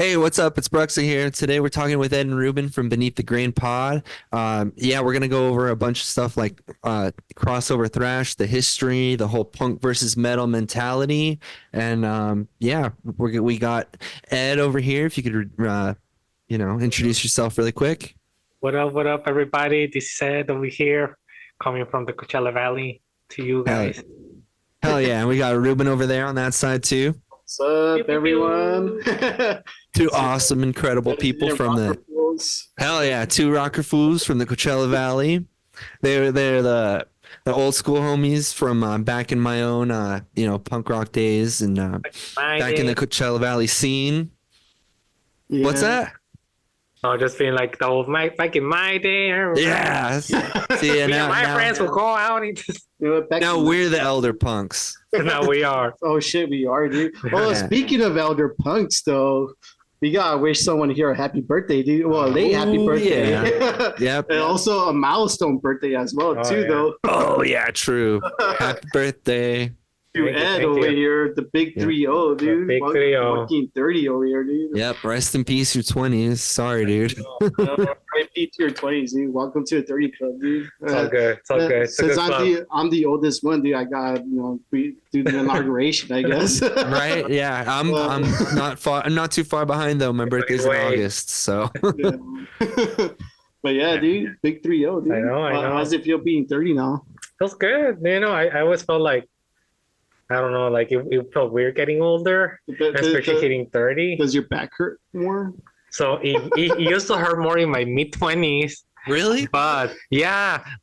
Hey, what's up? It's Bruxa here. Today we're talking with Ed and Ruben from Beneath the Grain Pod. We're gonna go over a bunch of stuff like crossover thrash, the history, the whole punk versus metal mentality, and we got Ed over here. If you could, introduce yourself really quick. What up, everybody? This is Ed over here, coming from the Coachella Valley to you Hell, guys. hell yeah, and we got Ruben over there on that side too. What's up, everyone? Two awesome, incredible people from the hell yeah, two rocker fools from the Coachella Valley. They're the old school homies from back in my own punk rock days and back in the Coachella Valley scene. Yeah. What's that? Oh, just being like the old back in my day. Yeah. See, my friends will go out and just. Now we're the elder punks. Now we are. Oh shit, we are, dude. Oh, Yeah. speaking of elder punks, though, we gotta wish someone here a happy birthday, dude. Well, a late happy birthday. Yeah. Yep. And also a milestone birthday as well, too, yeah. though. Oh yeah, true. Happy birthday. To Thank you, Ed thank over you. here, the big 3-0, dude. big 3-0. Fucking 30 over here, dude. Yep. Rest in peace, your 20s. Sorry, dude. Repeat to your 20s, dude. Welcome to the 30 club, dude. It's all good. It's all good. It's a Since good I'm the oldest one, dude, I got do the inauguration, I guess. Right? Yeah. I'm not far. I'm not too far behind though. My birthday's in Wait. August, so. Yeah. But yeah, dude, big 3-0, dude. I know. How's it feel being 30 now? Feels good. I always felt like, I don't know, like it felt weird getting older, especially hitting 30. Does your back hurt more? So it used to hurt more in my mid-20s. Really? But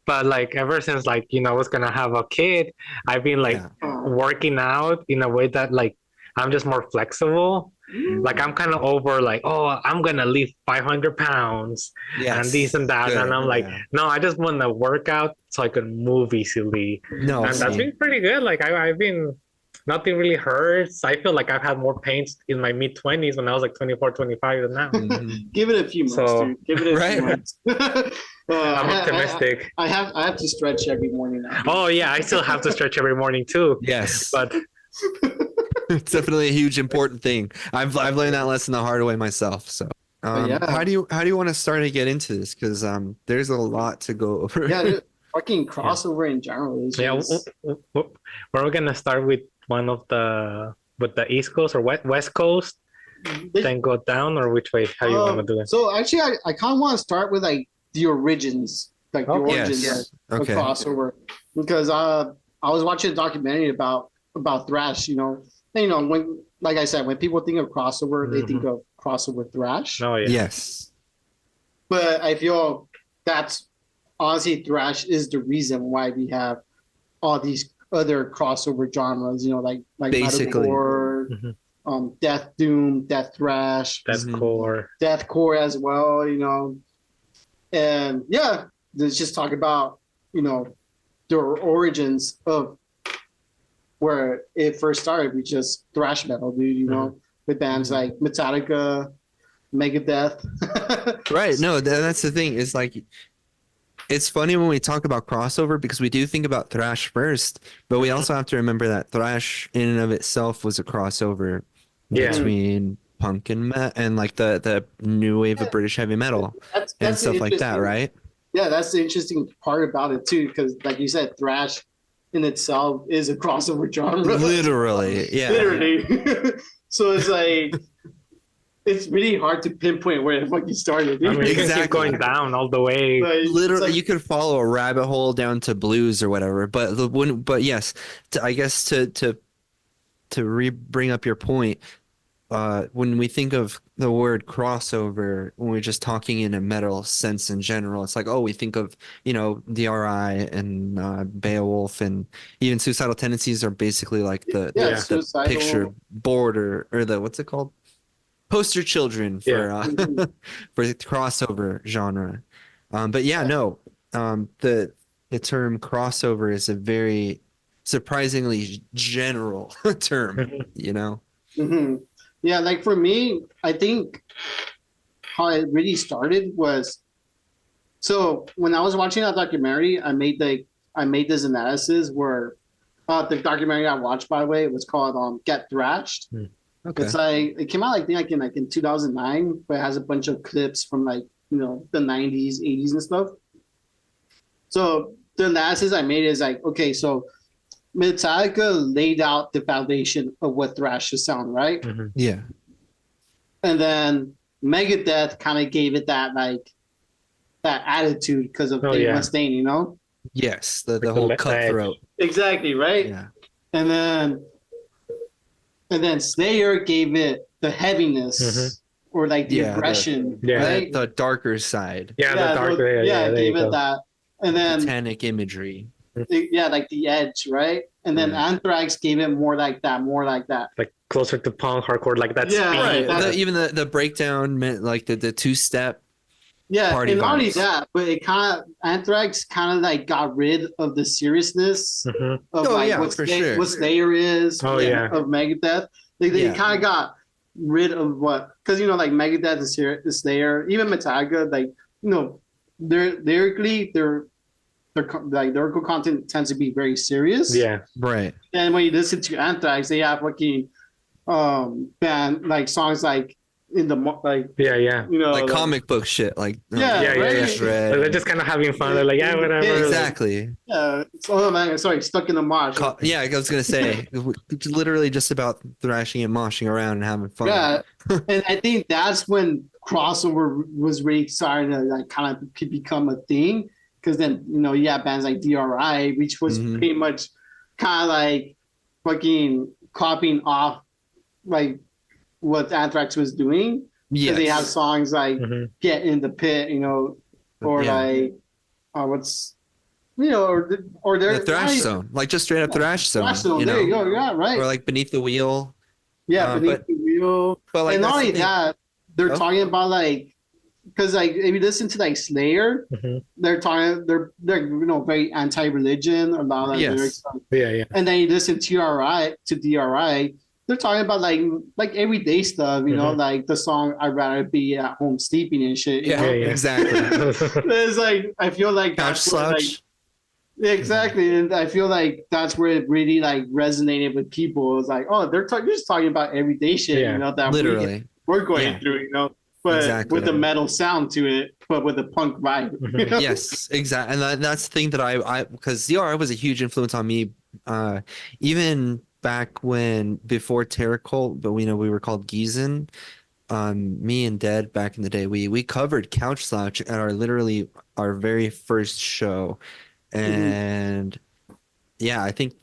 like ever since I was gonna have a kid, I've been like working out in a way that like I'm just more flexible. Like I'm kind of over like, oh, I'm gonna lift 500 pounds and this and that, Good. and I'm like, no, I just want to work out so I can move easily, No. and that's been pretty good. Like I've been. Nothing really hurts. I feel like I've had more pains in my mid-20s when I was like 24, 25 than now. Give it a few months, So- dude. Give it a few months. I'm optimistic. I have to stretch every morning now. Oh yeah, I still have to stretch every morning too. Yes. But It's definitely a huge important thing. I've learned that lesson the hard way myself. So, Yeah. how do you want to start to get into this? Because there's a lot to go over. Yeah, dude, fucking crossover in general is yeah, just, we're gonna start with one of the East Coast or West Coast, then go down, or which way? How you want to do it? So actually, I kind of want to start with like the origins, like the Okay. origins Yes. of Okay. crossover, because I was watching a documentary about thrash. And, when, like I said, when people think of crossover, they think of crossover thrash. Oh yeah. Yes. But I feel that's honestly thrash is the reason why we have all these other crossover genres. Like Basically. metalcore, Mhm. death doom, death thrash, That's Mhm. core. deathcore as well. And yeah, let's just talk about the origins of where it first started, which is thrash metal, dude. With bands like Metallica, Megadeth. Right. No, that's the thing. Is like, it's funny when we talk about crossover because we do think about thrash first, but we also have to remember that thrash in and of itself was a crossover Yeah. between punk and like the new wave of British heavy metal That's and the stuff like that, interesting- right? Yeah, that's the interesting part about it too, because like you said, thrash in itself is a crossover genre. Literally, yeah. Literally. So it's like it's really hard to pinpoint where the fuck you started. I mean, you can Exactly. keep going down all the way. Like, it's Literally, like- you could follow a rabbit hole down to blues or whatever. But yes, I guess to bring up your point, when we think of the word crossover, when we're just talking in a metal sense in general, it's like, oh, we think of DRI and Beowulf and even Suicidal Tendencies are basically like the Suicidal. picture board or the what's it called? Poster children for for the crossover genre. But yeah, no, the term crossover is a very surprisingly general term, Mhm. Yeah, like for me, I think how it really started was, so when I was watching that documentary, I made this analysis where the documentary I watched, by the way, it was called Get Thrashed. Okay. It's like it came out like in 2009, but it has a bunch of clips from like the 90s, 80s, and stuff. So the analysis I made is like, okay, so Metallica laid out the foundation of what thrash should sound, right? Mm-hmm. Yeah. And then Megadeth kind of gave it that attitude because of Dave Mustaine, Yes, the whole cutthroat. Exactly, right? Yeah. And then Slayer gave it the heaviness or like the aggression, right? The darker side. Yeah, the darker. Gave it that. And then satanic imagery. Like the edge, right? And then Anthrax gave it more like that. Like closer to punk hardcore, like that Yeah, speed. right. Even the breakdown meant like the two-step. Yeah, party and not only vibes. that, but it Anthrax kind of like got rid of the seriousness of what Slayer is of Megadeth. They kind of got rid of because like Megadeth and Slayer, even Metallica, like they're lyrically their lyrical content tends to be very serious. Yeah, right. And when you listen to Anthrax, they have fucking band like songs like in the like like comic book shit like they're just kind of having fun. They're like whatever. Exactly. Stuck in the mosh. I was gonna say it's literally just about thrashing and moshing around and having fun. Yeah, and I think that's when crossover was really starting to like kind of become a thing, because then you have bands like DRI, which was pretty much kind of like fucking copying off like what Anthrax was doing. Because they have songs like "Get in the Pit," or like what's or their the thrash zone, like just straight up thrash zone. Thrash zone. There you go. Yeah, right. Or like Beneath the Wheel. Yeah, Beneath the Wheel. But like, and not only that, they're talking about like, because like if you listen to like Slayer, they're very anti-religion, a lot of lyrics. Yeah. And then you listen to DRI, they're talking about like everyday stuff, like the song "I'd Rather Be at Home Sleeping" and shit. Exactly. It's like I feel like couch slouch. Exactly, and I feel like that's where it really like resonated with people. It's like, oh, they're just talking about everyday shit, that literally we're going through, but with a metal sound to it, but with a punk vibe. Yes, exactly, and that's the thing that I because DRI was a huge influence on me, even back before Terror Cult, but we were called Giesen. Me and Dead back in the day, we covered Couch Slouch at our very first show. And I think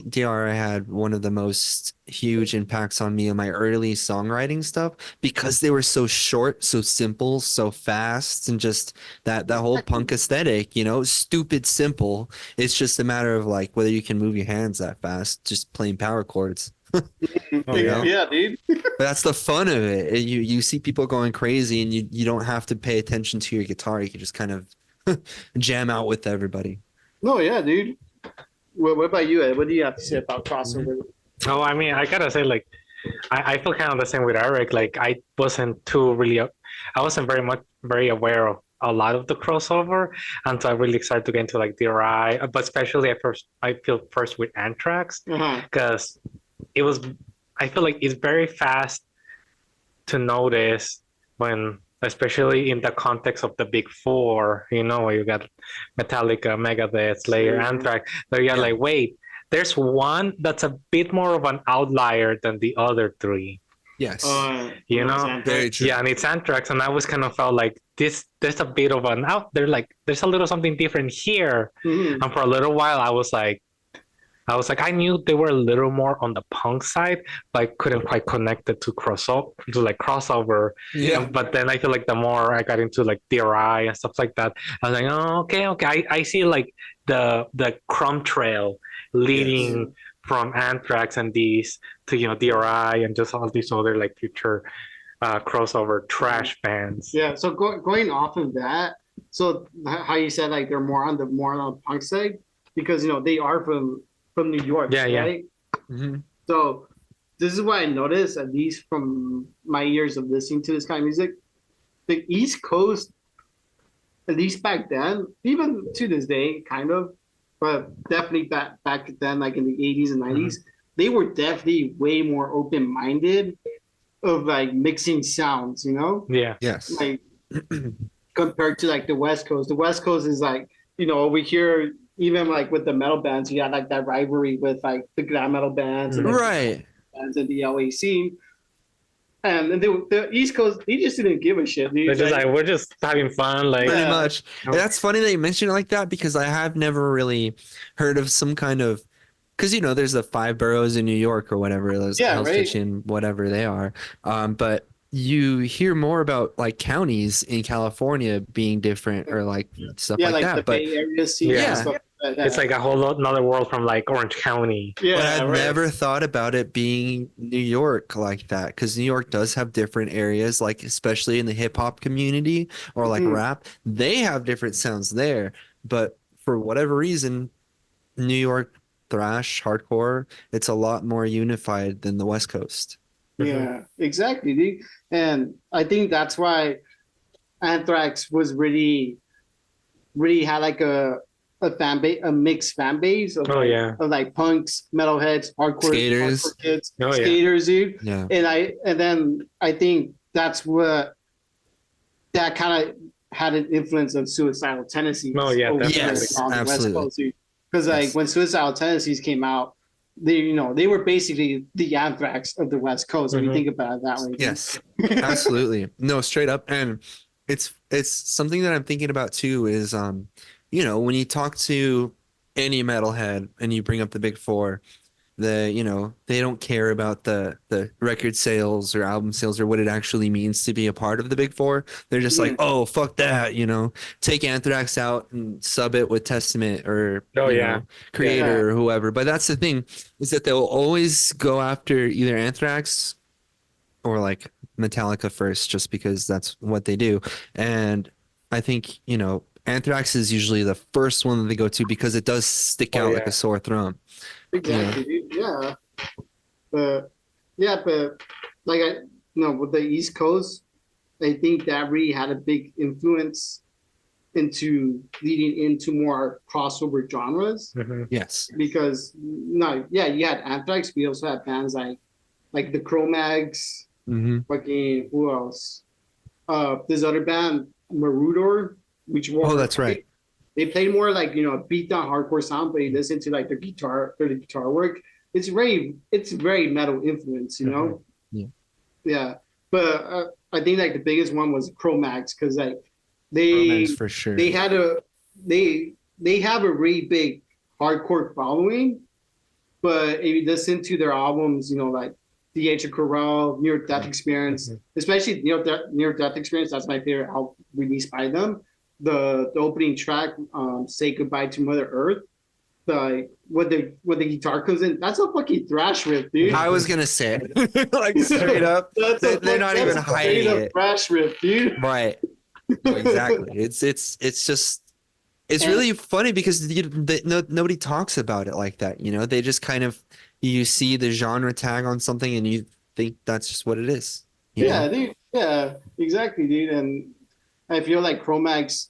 DRI had one of the most huge impacts on me in my early songwriting stuff, because they were so short, so simple, so fast, and just that whole punk aesthetic, stupid simple. It's just a matter of like whether you can move your hands that fast, just playing power chords. Yeah, dude. But that's the fun of it. You see people going crazy, and you don't have to pay attention to your guitar. You can just kind of jam out with everybody. No, yeah, dude. What about you, Ed? What do you have to say about crossover? Oh, I mean, I gotta say, like, I feel kind of the same with Eric. Like, I wasn't very aware of a lot of the crossover until I really started to get into like DRI, but especially I feel first with Anthrax, because I feel like it's very fast to notice when, especially in the context of the big four, where you got Metallica, Megadeth, Slayer, Anthrax, that you're like, wait, there's one that's a bit more of an outlier than the other three. Yes. Very true. Yeah, and it's Anthrax, and I always kind of felt like there's a bit of an out there, like there's a little something different here. And for a little while, I was like, I knew they were a little more on the punk side, but I couldn't quite connect it to crossover. Yeah. But then I feel like the more I got into like DRI and stuff like that, I was like, oh, okay. I see like the crumb trail leading from Anthrax and these to DRI and just all these other like future crossover thrash bands. Yeah. So going off of that, so how you said like they're more on the punk side, because they are from New York, right? So this is what I noticed, at least from my years of listening to this kind of music. The East Coast, at least back then, even to this day, kind of, but definitely back then, like in the 80s and 90s, they were definitely way more open-minded of like mixing sounds, you know? Yeah. Yes. Like compared to like the West Coast. The West Coast is like, you know, over here, even like with the metal bands, you got like that rivalry with like the glam metal bands and like, Right. bands in the LA scene. And the East Coast, they just didn't give a shit. They're just like, we're just having fun. Like, Pretty Yeah. much. And that's funny that you mention it like that because I have never really heard of some kind of, because you know there's the 5 boroughs in New York or whatever, those Yeah, Hell's right. Kitchen, whatever they are. But you hear more about like counties in California being different or like stuff yeah, like like the that. But Bay Area scene. Yeah. And stuff like that. it's like a whole another world from like Orange County. yeah, but I've right. never thought about it being New York like that because New York does have different areas, like especially in the hip hop community or like Mhm. rap, they have different sounds there. But for whatever reason, New York thrash, hardcore, it's a lot more unified than the West Coast. Yeah, exactly, dude. And I think that's why Anthrax was really had like a fan base, a mixed fan base of, Oh, yeah. of like punks, metalheads, Skaters. hardcore kids, Oh, yeah. skaters, dude. Yeah. And then I think that's what that kind of had an influence on Suicidal Tendencies. Oh, yeah, over definitely. Yes, on the West absolutely. Coast, because like Yes. when Suicidal Tendencies came out, they were basically the Anthrax of the West Coast. If you Mhm. think about it that way. dude. Yes. Absolutely. No, straight up. And it's something that I'm thinking about too is you know, when you talk to any metalhead and you bring up the big four, you know, they don't care about the record sales or album sales or what it actually means to be a part of the big four. They're just like, oh, fuck that, you know, take Anthrax out and sub it with Testament or Oh, you yeah. know, Creator or whoever. But that's the thing, is that they'll always go after either Anthrax or like Metallica first, just because that's what they do. And I think, you know, Anthrax is usually the first one that they go to because it does stick Oh, out like yeah. a sore thumb. Exactly, dude. Yeah. But like with the East Coast, I think that really had a big influence into leading into more crossover genres Mhm. Yes. because you had Anthrax, we also had bands like the Cro-Mags, Mm-hmm. fucking who else? This other band, Marudor, which were Oh, that's right. They played more like a beat down hardcore sound, but you listen to like their guitar work. It's very metal influence, you know. Yeah. Yeah, but I think like the biggest one was Cro-Mags because like they Romance for sure. they had they have a really big hardcore following, but if you listen to their albums, like The Age of Corral, Near Death Experience, especially Near Death Experience, that's my favorite album released by them. The opening track, Say Goodbye to Mother Earth, when the guitar comes in, that's a fucking thrash riff, dude. I was gonna say, like straight up, they're not even hiding it. Thrash riff, dude. Right. Exactly. It's just it's really funny because nobody talks about it like that. You know, they just kind of you see the genre tag on something and you think that's just what it is. you Yeah, know? dude. Yeah, exactly, dude. And I feel like Cro-Mags,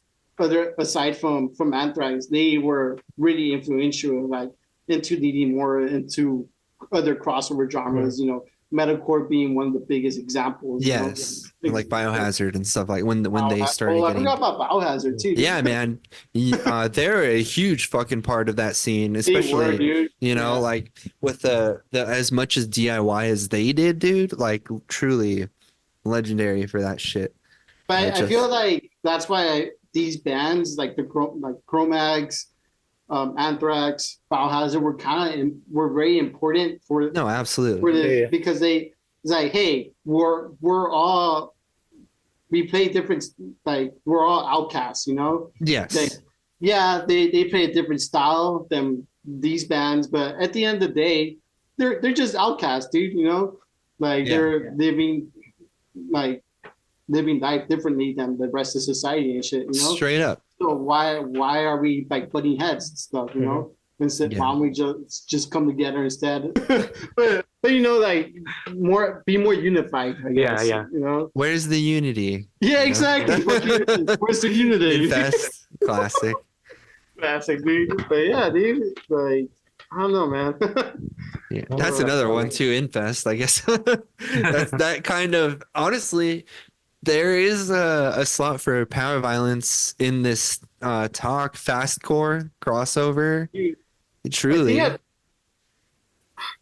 aside from Anthrax, they were really influential, like into leading more into other crossover genres. Metalcore being one of the biggest examples. Yes. Like Biohazard and stuff like when they started I getting. forgot about Biohazard too. Dude. Yeah, man. They're a huge fucking part of that scene, They especially were, dude. Yeah. like with the as much as DIY as they did, dude. Like truly legendary for that shit. But I feel like that's why these bands like Cro-Mags, Anthrax, Biohazard were very important for No, absolutely. Yeah. because it's like, hey, we play different, like we're all outcasts, Yes. they play a different style than these bands, but at the end of the day, they're just outcasts, dude. Like they're living life differently than the rest of society and shit. Straight up. So why are we like butting heads and stuff? Instead, why don't we just come together instead? but like be more unified. I guess. Yeah. Where's the unity? Yeah, You know? exactly. Where's the unity? Infest. Classic. Classic, dude. But yeah, dude. Like, I don't know, man. Yeah, that's another one too. Infest, I guess. That's that kind of. Honestly, there is a slot for power violence in this talk fastcore crossover. Dude, I think Truly, yeah,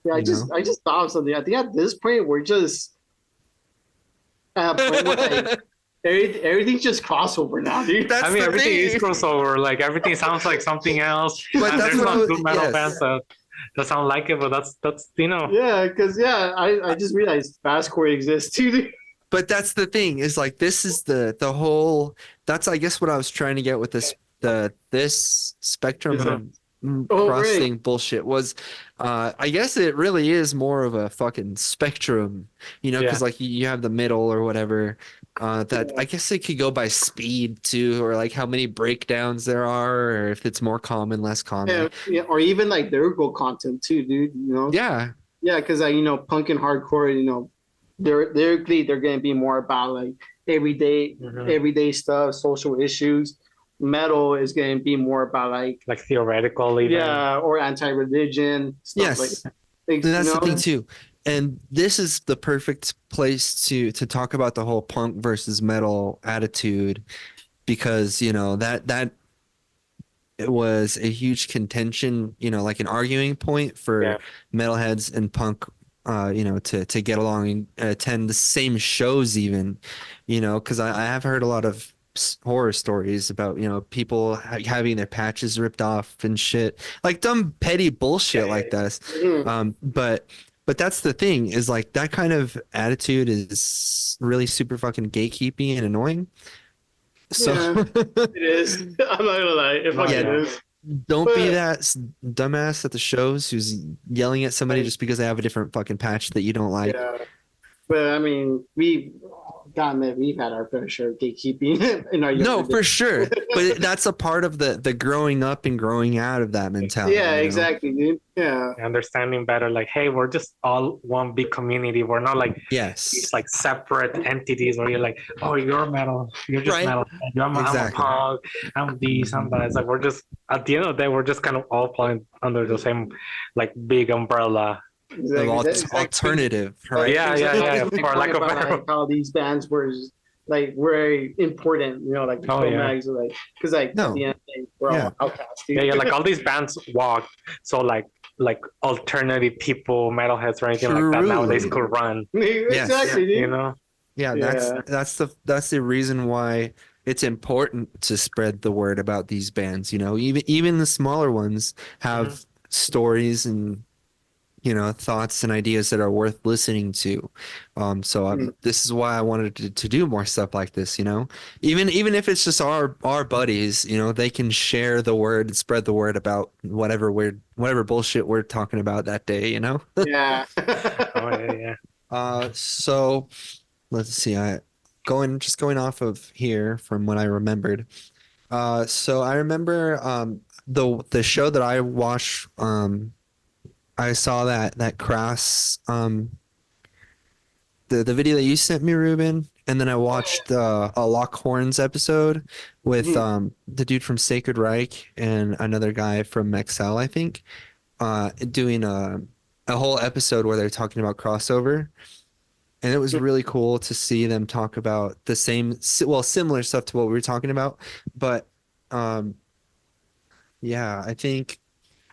you know. I just thought of something. I think at this point we're just at a point where like everything's just crossover now, dude. That's I mean, the everything is thing. crossover. Like everything sounds like something else. But And that's there's what I not was, good metal bands yes. that sound like it, but that's you know. Yeah, because I just realized fastcore exists too, dude. But that's the thing is like this is the whole. That's I guess what I was trying to get with this spectrum of Oh, right. crossing bullshit was, I guess it really is more of a fucking spectrum, you know, because Yeah. like you have the middle or whatever. That I guess it could go by speed too, or like how many breakdowns there are, or if it's more common, less common. Yeah, or even like lyrical content too, dude. You know, Yeah, yeah, because you know, punk and hardcore, you know, they're lyrically they're gonna be more about like everyday stuff, social issues. Metal is gonna be more about Like theoretical even. yeah, or anti-religion stuff like yes. that. And You that's the know, thing too. And this is the perfect place to talk about the whole punk versus metal attitude because, you know, that it was a huge contention, you know, like an arguing point for Yeah. metalheads and punk you know, to get along and attend the same shows even, you know, because I have heard a lot of horror stories about, you know, people having their patches ripped off and shit, like dumb petty bullshit like this. Mhm. But that's the thing is like that kind of attitude is really super fucking gatekeeping and annoying. So Yeah, it is. I'm not gonna lie, it fucking yeah, is. don't be But that dumbass at the shows who's yelling at somebody like, just because they have a different fucking patch that you don't like. yeah, but I mean, gotta admit, we've had our fair share of gatekeeping in our No, younger for days. sure. But that's a part of the growing up and growing out of that mentality, Yeah, you know? exactly, dude. Yeah, Understanding better, like, hey, we're just all one big community. We're not like these Yes. like separate entities where you're like, oh, you're metal, you're just Right. metal. I'm a Exactly. punk, I'm this, I'm that. It's like we're just at the end of the day, we're just kind of all falling under the same like big umbrella. Of exactly. alternative, Like, right? Yeah, there's yeah, always yeah. this big For point lack of about better. like how these bands were just, like very important, you know, like the Oh, pro yeah. mags or like because like No. at the end of the day, we're Yeah. all outcasts, dude. Yeah, yeah, like all these bands walk, so like alternative people, metalheads or anything like that nowadays Truly. could run. Yes. Exactly, dude. You know? Yeah, Yeah. that's the reason why it's important to spread the word about these bands, you know. Even the smaller ones have stories and you know thoughts and ideas that are worth listening to. This is why I wanted to do more stuff like this, you know. Even if it's just our buddies, you know, they can share the word and spread the word about whatever bullshit we're talking about that day, you know. Yeah. Oh yeah, yeah. So let's see. Going off of here from what I remembered. So I remember the show that I watched. I saw that Crass the video that you sent me, Ruben, and then I watched a Lock Horns episode with Mhm. The dude from Sacred Reich and another guy from Excel, I think, doing a whole episode where they're talking about crossover. And it was really cool to see them talk about the similar stuff to what we were talking about. But um, yeah, I think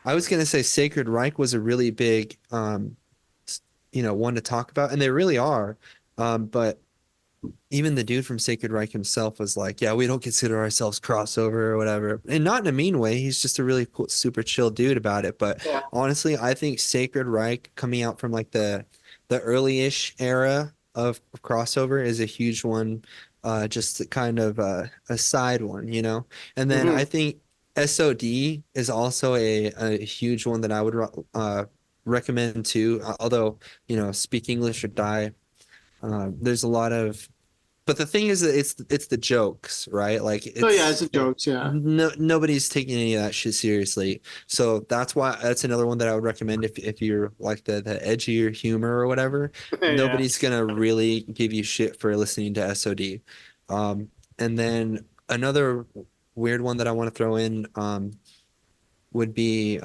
I was gonna say Sacred Reich was a really big, you know, one to talk about, and they really are. But even the dude from Sacred Reich himself was like, "Yeah, we don't consider ourselves crossover or whatever," and not in a mean way. He's just a really cool, super chill dude about it. But Yeah. honestly, I think Sacred Reich coming out from like the early-ish era of crossover is a huge one. Just kind of a side one, you know. And then I Mhm. think SOD is also a huge one that I would recommend too. Although, you know, Speak English or Die. There's a lot of, but the thing is that it's the jokes, right? Like Oh yeah, it's a joke. Yeah. nobody's taking any of that shit seriously. So that's another one that I would recommend if you're like the edgier humor or whatever. Yeah. Nobody's gonna really give you shit for listening to SOD. And then another weird one that I want to throw in would be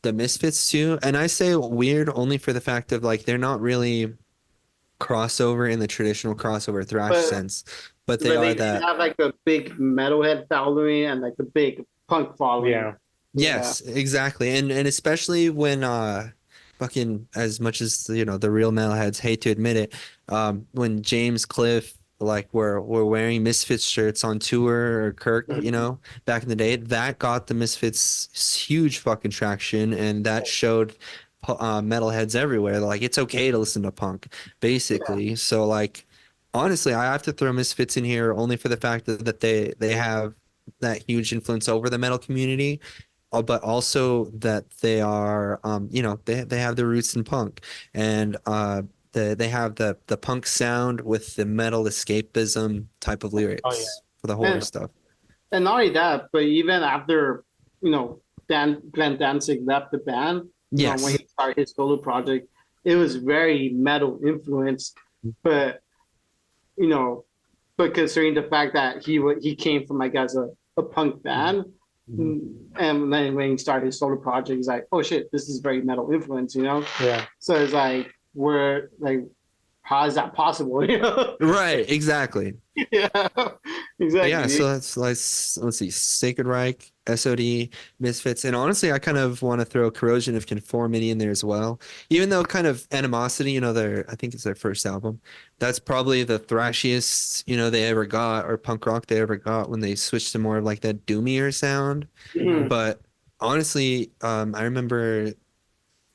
the Misfits too, and I say weird only for the fact of like they're not really crossover in the traditional crossover thrash But- sense, but they but are they that. have like a big metalhead following and like a big punk following. Yeah. Yes, exactly. And especially when fucking as much as the real metalheads hate to admit it, when James Cliff like were wearing Misfits shirts on tour or Kirk, back in the day, that got the Misfits huge fucking traction and that showed metalheads everywhere like it's okay to listen to punk basically. So like honestly, I have to throw Misfits in here only for the fact that they have that huge influence over the metal community, but also that they are, they have the roots in punk, and they have the punk sound with the metal escapism type of lyrics for the horror Yeah. stuff. And not only that, but even after, Glenn Danzig left the band, Yes. when he started his solo project, it was very metal influenced, but, but considering the fact that he came from, I guess, a punk band, and then when he started his solo project, he's like, oh shit, this is very metal influence, Yeah. So it's like, how is that possible, Right, exactly. Yeah, exactly. Yeah, so let's see, Sacred Reich, SOD, Misfits, and honestly, I kind of want to throw Corrosion of Conformity in there as well. Even though kind of Animosity, I think it's their first album. That's probably the thrashiest, they ever got, or punk rock they ever got when they switched to more of like that doomier sound. Mhm. But honestly, I remember.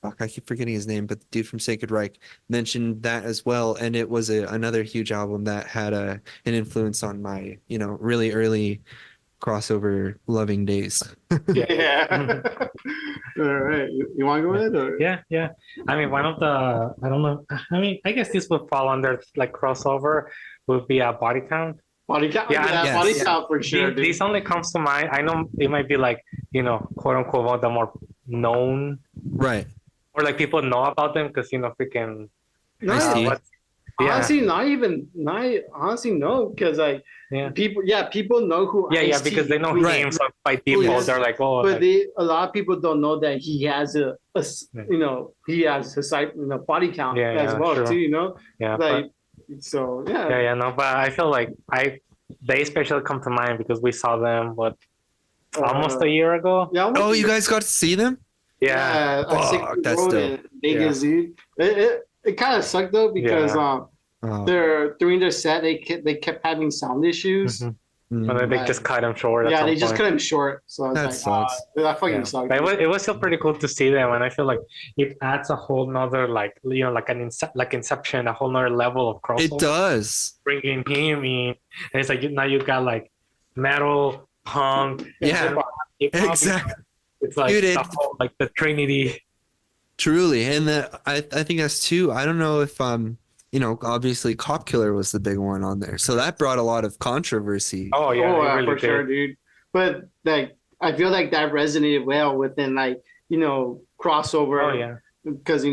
Fuck, I keep forgetting his name, but the dude from Sacred Reich mentioned that as well, and it was another huge album that had an influence on my, really early crossover loving days. Yeah. All right. You want to go ahead? Or? Yeah. I mean, one of the, I don't know. I mean, I guess this would fall under like crossover would be a Body Count. Body count? Yeah, Yeah, yes. body count for sure, dude. This only comes to mind. I know it might be like, quote unquote, one of the more known, Right. or like people know about them because, freaking, Ice-T. Honestly, honestly, no, because like Yeah. people know who. Yeah, Ice-T because they know Right. him, so by default Yes. they're like, oh, But like, a lot of people don't know that he has he has a body count Yeah, as yeah, well sure. too, yeah, like so yeah. yeah, no, but I feel like they especially come to mind because we saw them almost a year ago. Yeah. Oh, you guys got to see them? Yeah, I think Fuck, that's dope. in Vegas, dude. It kind of sucked though because Oh, during their set they kept having sound issues. Mhm. mm. But then they just cut him short. at Yeah, some they just point. cut him short. So I was That like, sucks. that fucking Yeah. sucked. But it was still pretty cool to see them, and I feel like it adds a whole nother like like Inception, a whole nother level of crossover. It does. Bringing him in, and it's like now you got like metal, punk, Yeah, hip-hop. exactly. It's like Dude, the whole, like the Trinity. Truly, and I think that's too. I don't know if obviously Cop Killer was the big one on there, so that brought a lot of controversy. Oh yeah, it really for did. sure, dude. But like, I feel like that resonated well within like crossover. Oh yeah, because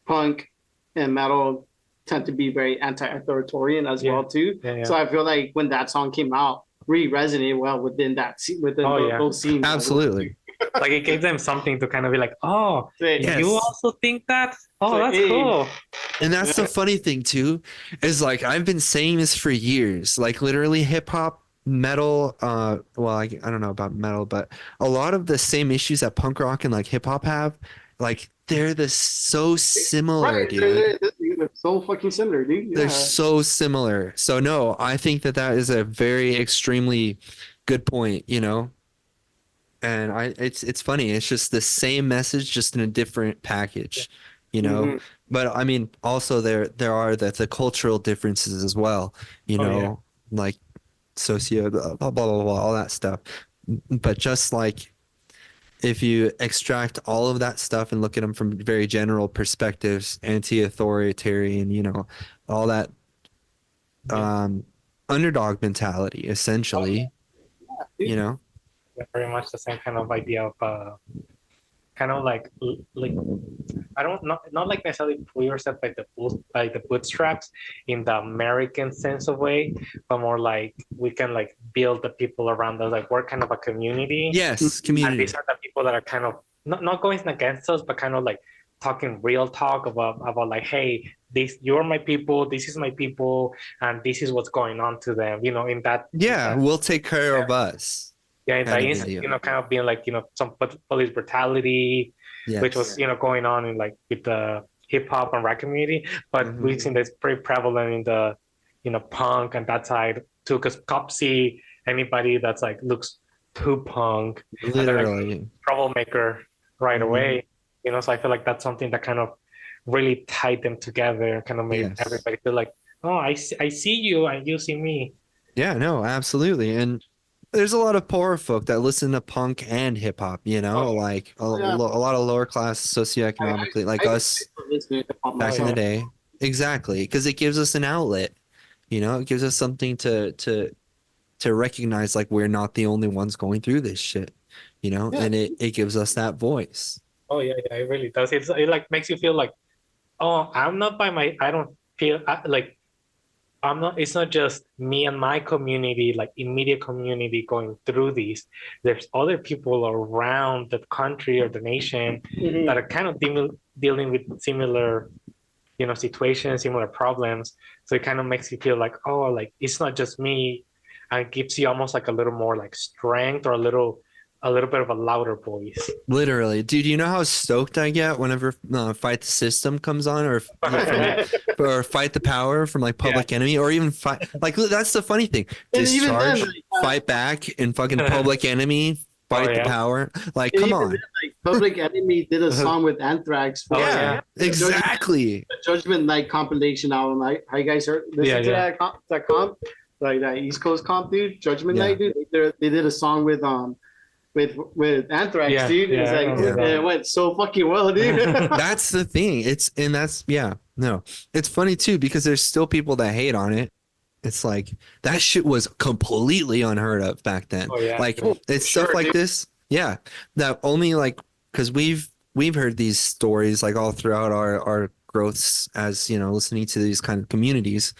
punk and metal tend to be very anti-authoritarian as Yeah. well too. Yeah, yeah. So I feel like when that song came out, really resonated well within Oh, yeah. those scenes. Absolutely. like it gave them something to kind of be like, oh, Yes. you also think that? Oh, So, that's hey. cool. And that's the funny thing too, is like I've been saying this for years. Like literally hip hop, metal, well, I don't know about metal, but a lot of the same issues that punk rock and like hip hop have, like they're so similar, Right, dude. they're so fucking similar, dude. They're Yeah. so similar. So no, I think that is a very extremely good point, And it's funny. It's just the same message, just in a different package, Mhm. But I mean, also there are the cultural differences as well, like socio blah blah blah blah all that stuff. But just like if you extract all of that stuff and look at them from very general perspectives, anti-authoritarian, all that underdog mentality, essentially, Yeah, very much the same kind of idea of kind of like I don't not like necessarily pull yourself by the bootstraps in the American sense of way, but more like we can like build the people around us, like we're kind of a community. Yes, And community. these are the people that are kind of not going against us, but kind of like talking real talk about like, hey, this you're my people, this is my people, and this is what's going on to them. You know, in that we'll take care of us. yeah, in kind that of instant, video. you know, kind of being like, you know, some police brutality, which Yes. was, you know, going on in like with the hip hop and rap community, but we've seen that's pretty prevalent in the, you know, punk and that side too, because cops see anybody that's like looks too punk, and they're like Literally. troublemaker right away, you know. So I feel like that's something that kind of really tied them together, kind of made Yes. everybody feel like, oh, I see you and you see me. Yeah, no, absolutely. And there's a lot of poor folk that listen to punk and hip hop, you know, like a lot of lower class socioeconomically, like us back in the day. Exactly, because it gives us an outlet, you know, it gives us something to recognize like we're not the only ones going through this shit, you know, and it gives us that voice. Oh yeah, it really does. It like makes you feel like, oh, I'm not by my. I don't feel like I'm not. It's not just me and my community, like immediate community, going through these. There's other people around the country or the nation that are kind of dealing with similar, you know, situations, similar problems. So it kind of makes you feel like, oh, like it's not just me, and it gives you almost like a little more like strength or a little bit of a louder voice. Literally, dude, you know how stoked I get whenever Fight the System comes on, or or Fight the Power from like Public Enemy, or even fight like that's the funny thing. Discharge, Fight Back, and fucking Public Enemy, Fight the Power. Like, come on. Then, like, Public Enemy did a song with Anthrax. For, Exactly. The Judgment Night compilation album. Like, how you guys heard? Listen to that comp, like that East Coast comp, dude. Judgment Night, dude. They did a song with Anthrax, dude. It's like it went so fucking well, dude. That's the thing. It's funny too because there's still people that hate on it. It's like that shit was completely unheard of back then. Like it's stuff like this. Yeah. That only like because we've heard these stories like all throughout our growths as, you know, listening to these kind of communities.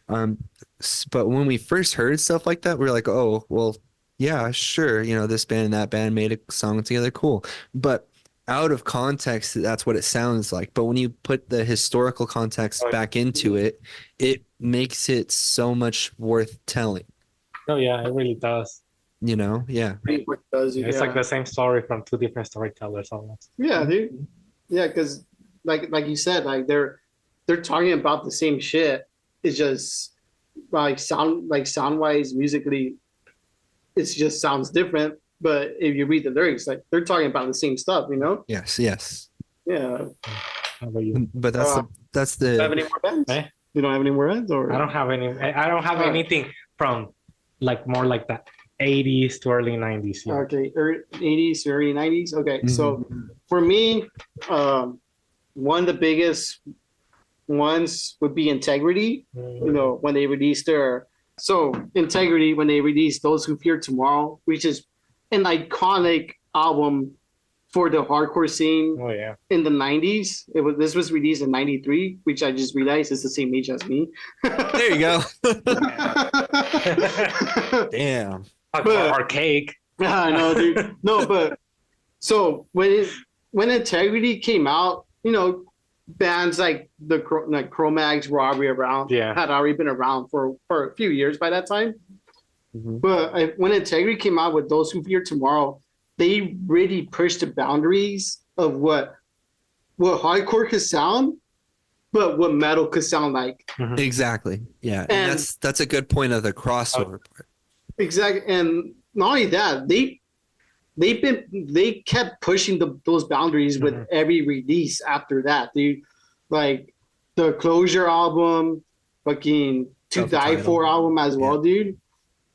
But when we first heard stuff like that, we were like, oh, well, yeah, sure. You know, this band and that band made a song together. Cool. But out of context, that's what it sounds like. But when you put the historical context back into it, it makes it so much worth telling. Oh, yeah, it really does. You know? Yeah. It's like the same story from two different storytellers almost. Yeah, dude. Yeah, because like you said, like they're talking about the same shit. It's just sound wise, musically, it just sounds different. But if you read the lyrics, like they're talking about the same stuff, you know? Yes. Yeah. How about you? But that's the. Do you have any more bands? You don't have any more bands, or I don't have any. I don't have anything from like more like the 80s to early 90s. Yeah. Okay, 80s to early 90s. Okay, so for me, one of the biggest ones would be Integrity. You know, when they released Integrity, when they released Those Who Fear Tomorrow, which is an iconic album for the hardcore scene in the 90s. This was released in 93, which I just realized is the same age as me. There you go. Damn. Archaic. I know, dude. No, but so when Integrity came out, you know, bands like the Cro-Mags were already around. Had already been around for a few years by that time. But when Integrity came out with Those Who Fear Tomorrow, they really pushed the boundaries of what hardcore could sound, but what metal could sound like. Exactly. Yeah, and that's a good point of the crossover part. Exactly, and not only that, they kept pushing those boundaries with every release after that. They like the Closure album, fucking To Die For album as well, dude.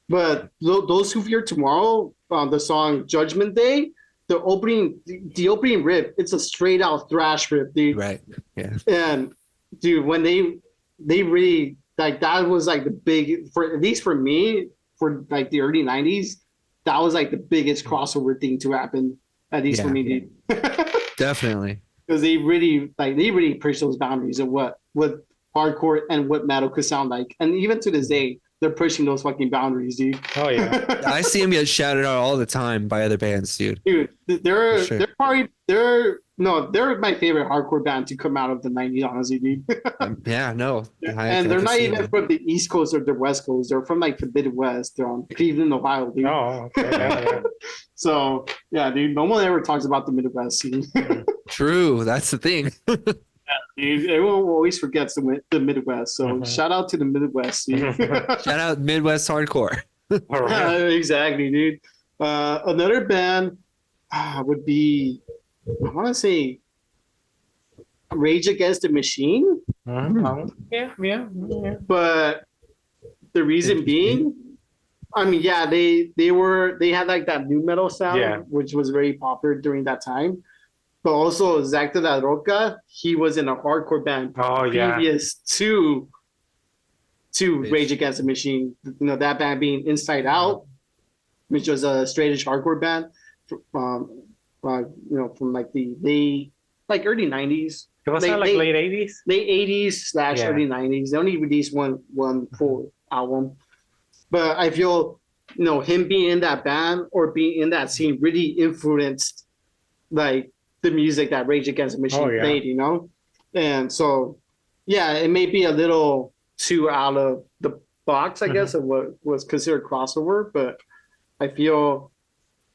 But Those Who Fear Tomorrow, the song Judgment Day, the opening riff, it's a straight out thrash riff, dude. Right. Yeah. And dude, when they really like that was like the big, for at least for me, for like the early 90s, that was like the biggest crossover thing to happen, at least for me, dude. Definitely. Because they really pushed those boundaries of what hardcore and what metal could sound like. And even to this day, they're pushing those fucking boundaries, dude. Oh yeah. I see him get shouted out all the time by other bands, dude. Dude, they're sure. they're my favorite hardcore band to come out of the 90s, honestly, dude. Yeah, no. And they're not even from the East Coast or the West Coast. They're from like the Midwest. They're on Cleveland, Ohio, dude. Oh, okay. Yeah. So yeah, dude, no one ever talks about the Midwest scene. True, that's the thing. Dude, everyone always forgets the Midwest. So shout out to the Midwest scene. Shout out Midwest hardcore. All right. Exactly, dude. Another band would be, I want to say, Rage Against the Machine. Yeah. But the reason being, I mean, yeah, they had like that new metal sound, which was very popular during that time. But also Zack de la Roca, he was in a hardcore band previous to Rage Against the Machine. You know, that band being Inside Out, which was a straight-edge hardcore band from like the early 90s. It was like late 80s? Late 80s / early 90s. They only released one full album. But I feel, him being in that band or being in that scene really influenced like the music that Rage Against the Machine played, And so, yeah, it may be a little too out of the box, I guess, of what was considered crossover, but I feel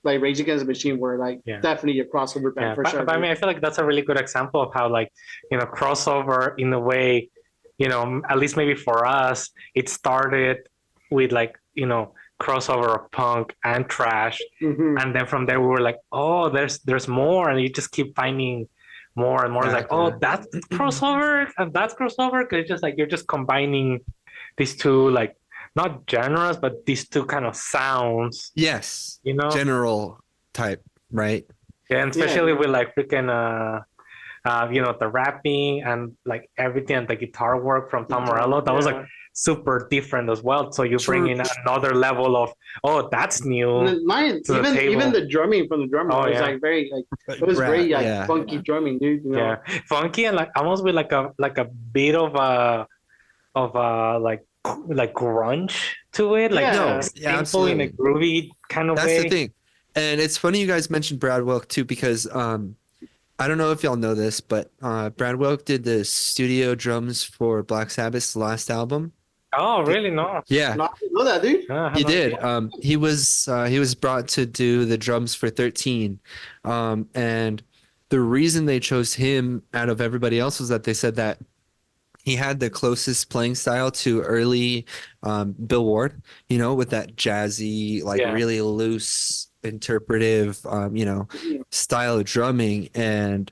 like Rage Against the Machine were like definitely a crossover band for sure. But I mean, I feel like that's a really good example of how crossover in a way, at least maybe for us, it started with crossover of punk and trash, and then from there we were like, oh, there's more, and you just keep finding more and more. It's like, oh, that's crossover and that's crossover, because it's just like you're just combining these two, like, not genres, but these two kind of sounds. Yes. General type, right? Yeah, and especially with like freaking the rapping and like everything, and the guitar work from Tom Morello, that was like super different as well. So you bring in another level of, oh, that's new. Even the drumming from the drummer was like very it was very funky drumming, dude. Yeah, funky and like almost with like a bit of like grunge to it, like simple in a groovy kind of way. That's the thing. And it's funny you guys mentioned Brad Wilk too, because I don't know if y'all know this, but Brad Wilk did the studio drums for Black Sabbath's last album. Oh, really? No. Yeah. I didn't know that, dude. He did. He was brought to do the drums for 13. And the reason they chose him out of everybody else was that they said that he had the closest playing style to early Bill Ward, with that jazzy, really loose, interpretive, style of drumming. And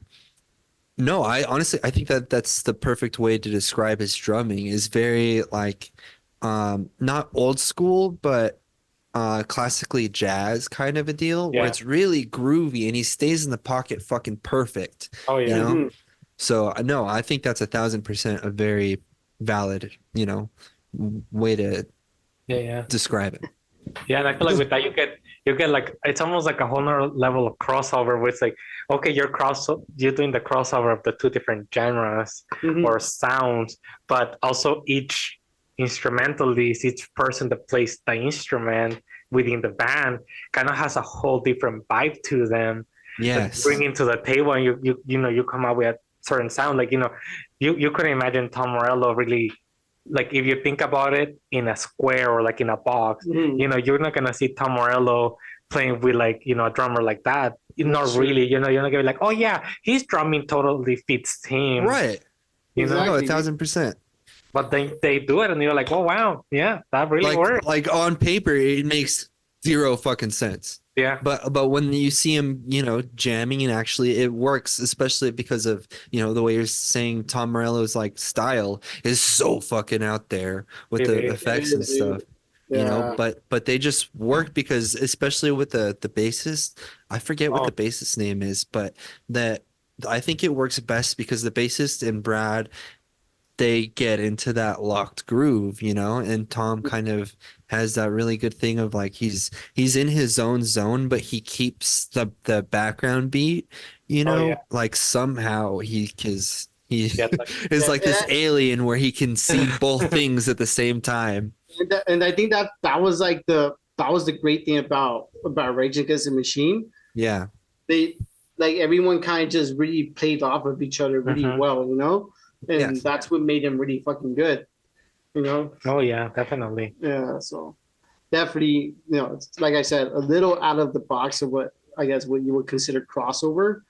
no, I think that that's the perfect way to describe his drumming. Is very like not old school, but classically jazz kind of a deal, where it's really groovy and he stays in the pocket fucking perfect. Oh yeah. So no, I think that's 1,000% a very valid, way to describe it. Yeah, and I feel like with that you get like, it's almost like a whole nother level of crossover, where it's like, okay, you're doing the crossover of the two different genres or sounds, but also each instrumentalist, each person that plays the instrument within the band kind of has a whole different vibe to them. Yes. Bringing to the table, and you come out with a certain sound. Like, you couldn't imagine Tom Morello really, like, if you think about it in a square or like in a box, you're not gonna see Tom Morello playing with like, a drummer like that. Not really, you're not gonna be like, oh yeah, his drumming totally fits him. Right. Exactly. No, 1,000%. But they do it, and you're like, oh wow, yeah, that really works. Like on paper, it makes zero fucking sense. Yeah. But when you see him, jamming, and actually it works, especially because of, the way you're saying Tom Morello's like style is so fucking out there with the effects and stuff. Yeah. But they just work because, especially with the bassist, I forget what the bassist's name is, but I think it works best because the bassist and Brad, they get into that locked groove, and Tom kind of has that really good thing of like he's in his own zone, but he keeps the background beat, like somehow he is like this alien where he can see both things at the same time. and I think that was like that was the great thing about Rage Against the Machine. Yeah. They like everyone kind of just really played off of each other really well, you know, and Yes. that's what made them really fucking good, you know. Oh yeah, definitely. Yeah, so definitely, you know, it's, like I said, a little out of the box of what I guess what you would consider crossover,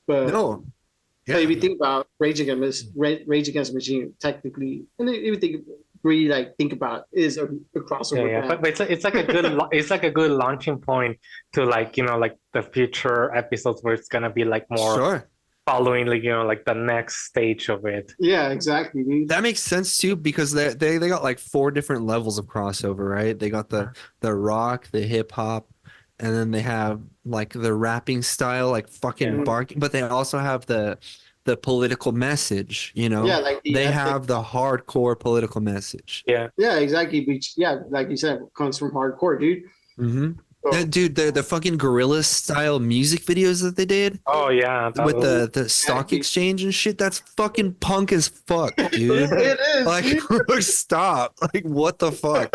but No. but if you think about Rage Against the Machine, technically, and if you really like think about it, is a crossover. Yeah. band. But it's like a good it's like a good launching point to like, you know, like the future episodes where it's gonna be like more Sure. following, like, you know, like the next stage of it. Yeah, exactly, dude. That makes sense too because they got like 4 different levels of crossover, right? They got the rock, the hip hop, and then they have like the rapping style, like fucking Yeah. barking, but they also have the political message, you know? Yeah, like They have the hardcore political message. Yeah. Yeah, exactly. Which, yeah, like you said, comes from hardcore, dude. Mm-hmm. So, Dude, the fucking gorilla style music videos that they did Oh yeah. That with was- the stock exchange and shit, that's fucking punk as fuck, it dude. is. Like, dude. stop. Like, what the fuck?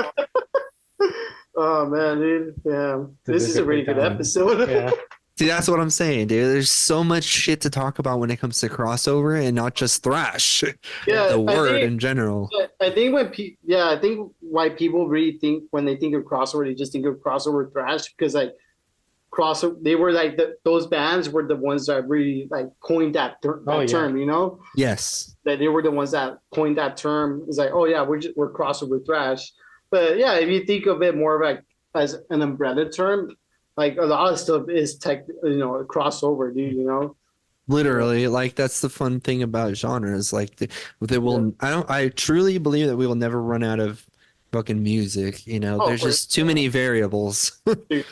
Oh man, dude. Yeah, This this is a really good time. episode. yeah. See, that's what I'm saying, dude. There's so much shit to talk about when it comes to crossover and not just thrash. Yeah, The I word think- in general. I think I think why people really think when they think of crossover, they just think of crossover thrash because like crossover, they were like those bands were the ones that really like coined that term, you know, Yes. that they were the ones that coined that term. It's like, oh yeah, we're crossover thrash. But yeah, if you think of it more of like as an umbrella term, like a lot of stuff is a crossover, dude. You know. Literally, like that's the fun thing about genres. Like they will. I truly believe that we will never run out of fucking music. You know, Oh, there's just too many variables. I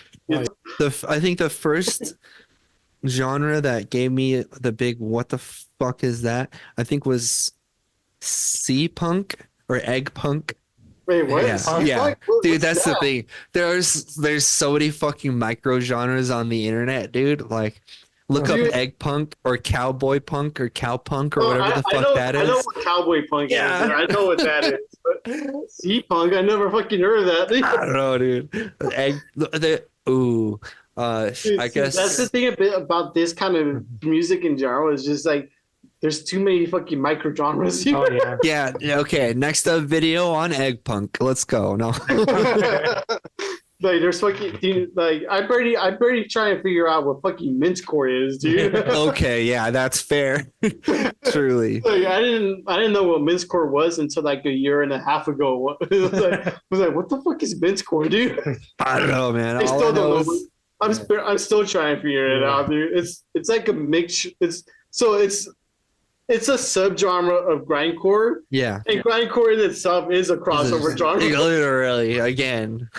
think the first genre that gave me the big "what the fuck is that?" I think was C punk or egg punk. Wait, what? Yeah, Punk? yeah. What's Dude, that's the that? thing. There's so many fucking micro genres on the internet, dude. Like, look Dude. up egg punk or cowboy punk or cow punk or Oh, whatever the I fuck know, that I know is. what cowboy punk Yeah. is. I know what that is. But sea punk, I never fucking heard of that. I don't know, dude. Egg. Ooh. I guess That's the thing a bit about this kind of music in general is just like there's too many fucking micro genres here. Oh yeah. Yeah. Okay. Next up, video on egg punk. Let's go. No. Like there's fucking dude, like I'm pretty trying to figure out what fucking mincecore is, dude. Okay. Yeah, that's fair. Truly. Like I didn't know what mincecore was until like a year and a half ago. I was like, what the fuck is mincecore, dude? I don't know, man. I All still I know don't know. is- I'm still trying to figure it out, dude. It's like a mix. It's a subgenre of grindcore, yeah. and grindcore in itself is a crossover genre. Literally, again.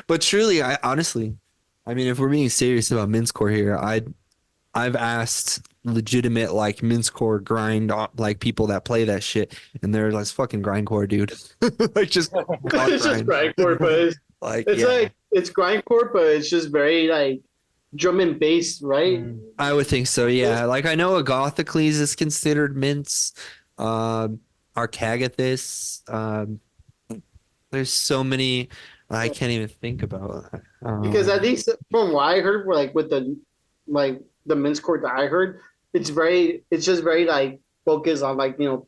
But truly, I honestly, I mean, if we're being serious about mincecore here, I've asked legitimate like mincecore grind like people that play that shit, and they're like fucking grindcore, dude. Like just It's just grindcore, but it's yeah. like it's grindcore, but it's just very like drum and bass, right? I would think so, yeah. Like I know Agathocles is considered mince, Archagathis. There's so many I can't even think about. Because I think from what I heard, like with the mincecore that I heard, it's just very like focused on like the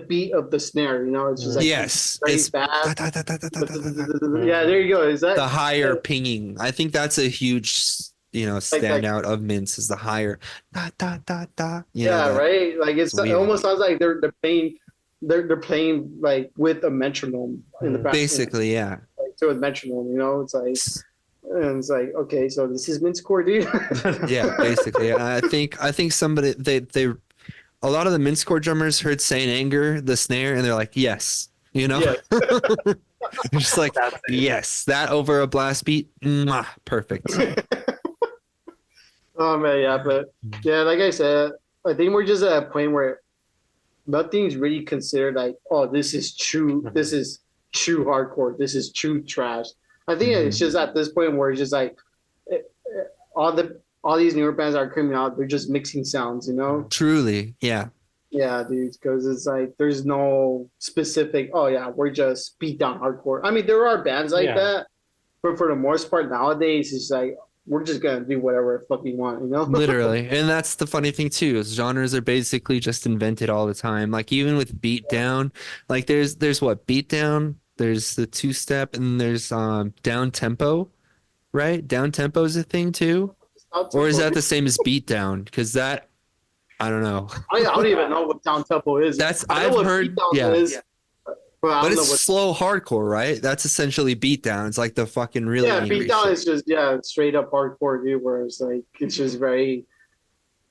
beat of the snare, you know, it's just like yes, very it's fast. the Yeah, there you go. Is that higher pinging. I think that's a huge, standout of mince is the higher da da da da. Yeah, right. Like it weird. almost sounds like they're playing like with a metronome in the back. Basically, yeah. Like, to a metronome, you know, it's like okay, so this is mincecore, dude. Yeah, basically. And I think somebody they a lot of the mincecore drummers heard Saint Anger, the snare, and they're like, yes, you know. Yeah. They're just like, yes, that over a blast beat, perfect. Oh man, yeah, but yeah, like I said, I think we're just at a point where nothing's really considered like, oh, this is true hardcore, this is true trash. I think it's just at this point where it's just like all these newer bands that are coming out, they're just mixing sounds, you know. Truly, yeah. Yeah, dude, because it's like there's no specific. Oh yeah, we're just beat down hardcore. I mean, there are bands like Yeah. that, but for the most part nowadays, it's like we're just gonna do whatever the fuck we want, you know? Literally. And that's the funny thing too, is genres are basically just invented all the time. Like even with beatdown, like there's what beatdown, there's the two step, and there's down tempo, right? Down tempo is a thing too. Or is that the same as beatdown? Because that I don't know. I don't even know what down tempo is. That's I know I've what heard beatdown yeah. is, but I But don't know it's what. slow hardcore, right? That's essentially beatdown. It's like the fucking really Yeah, angry beatdown shit. is just straight up hardcore, dude. Where it's like it's just very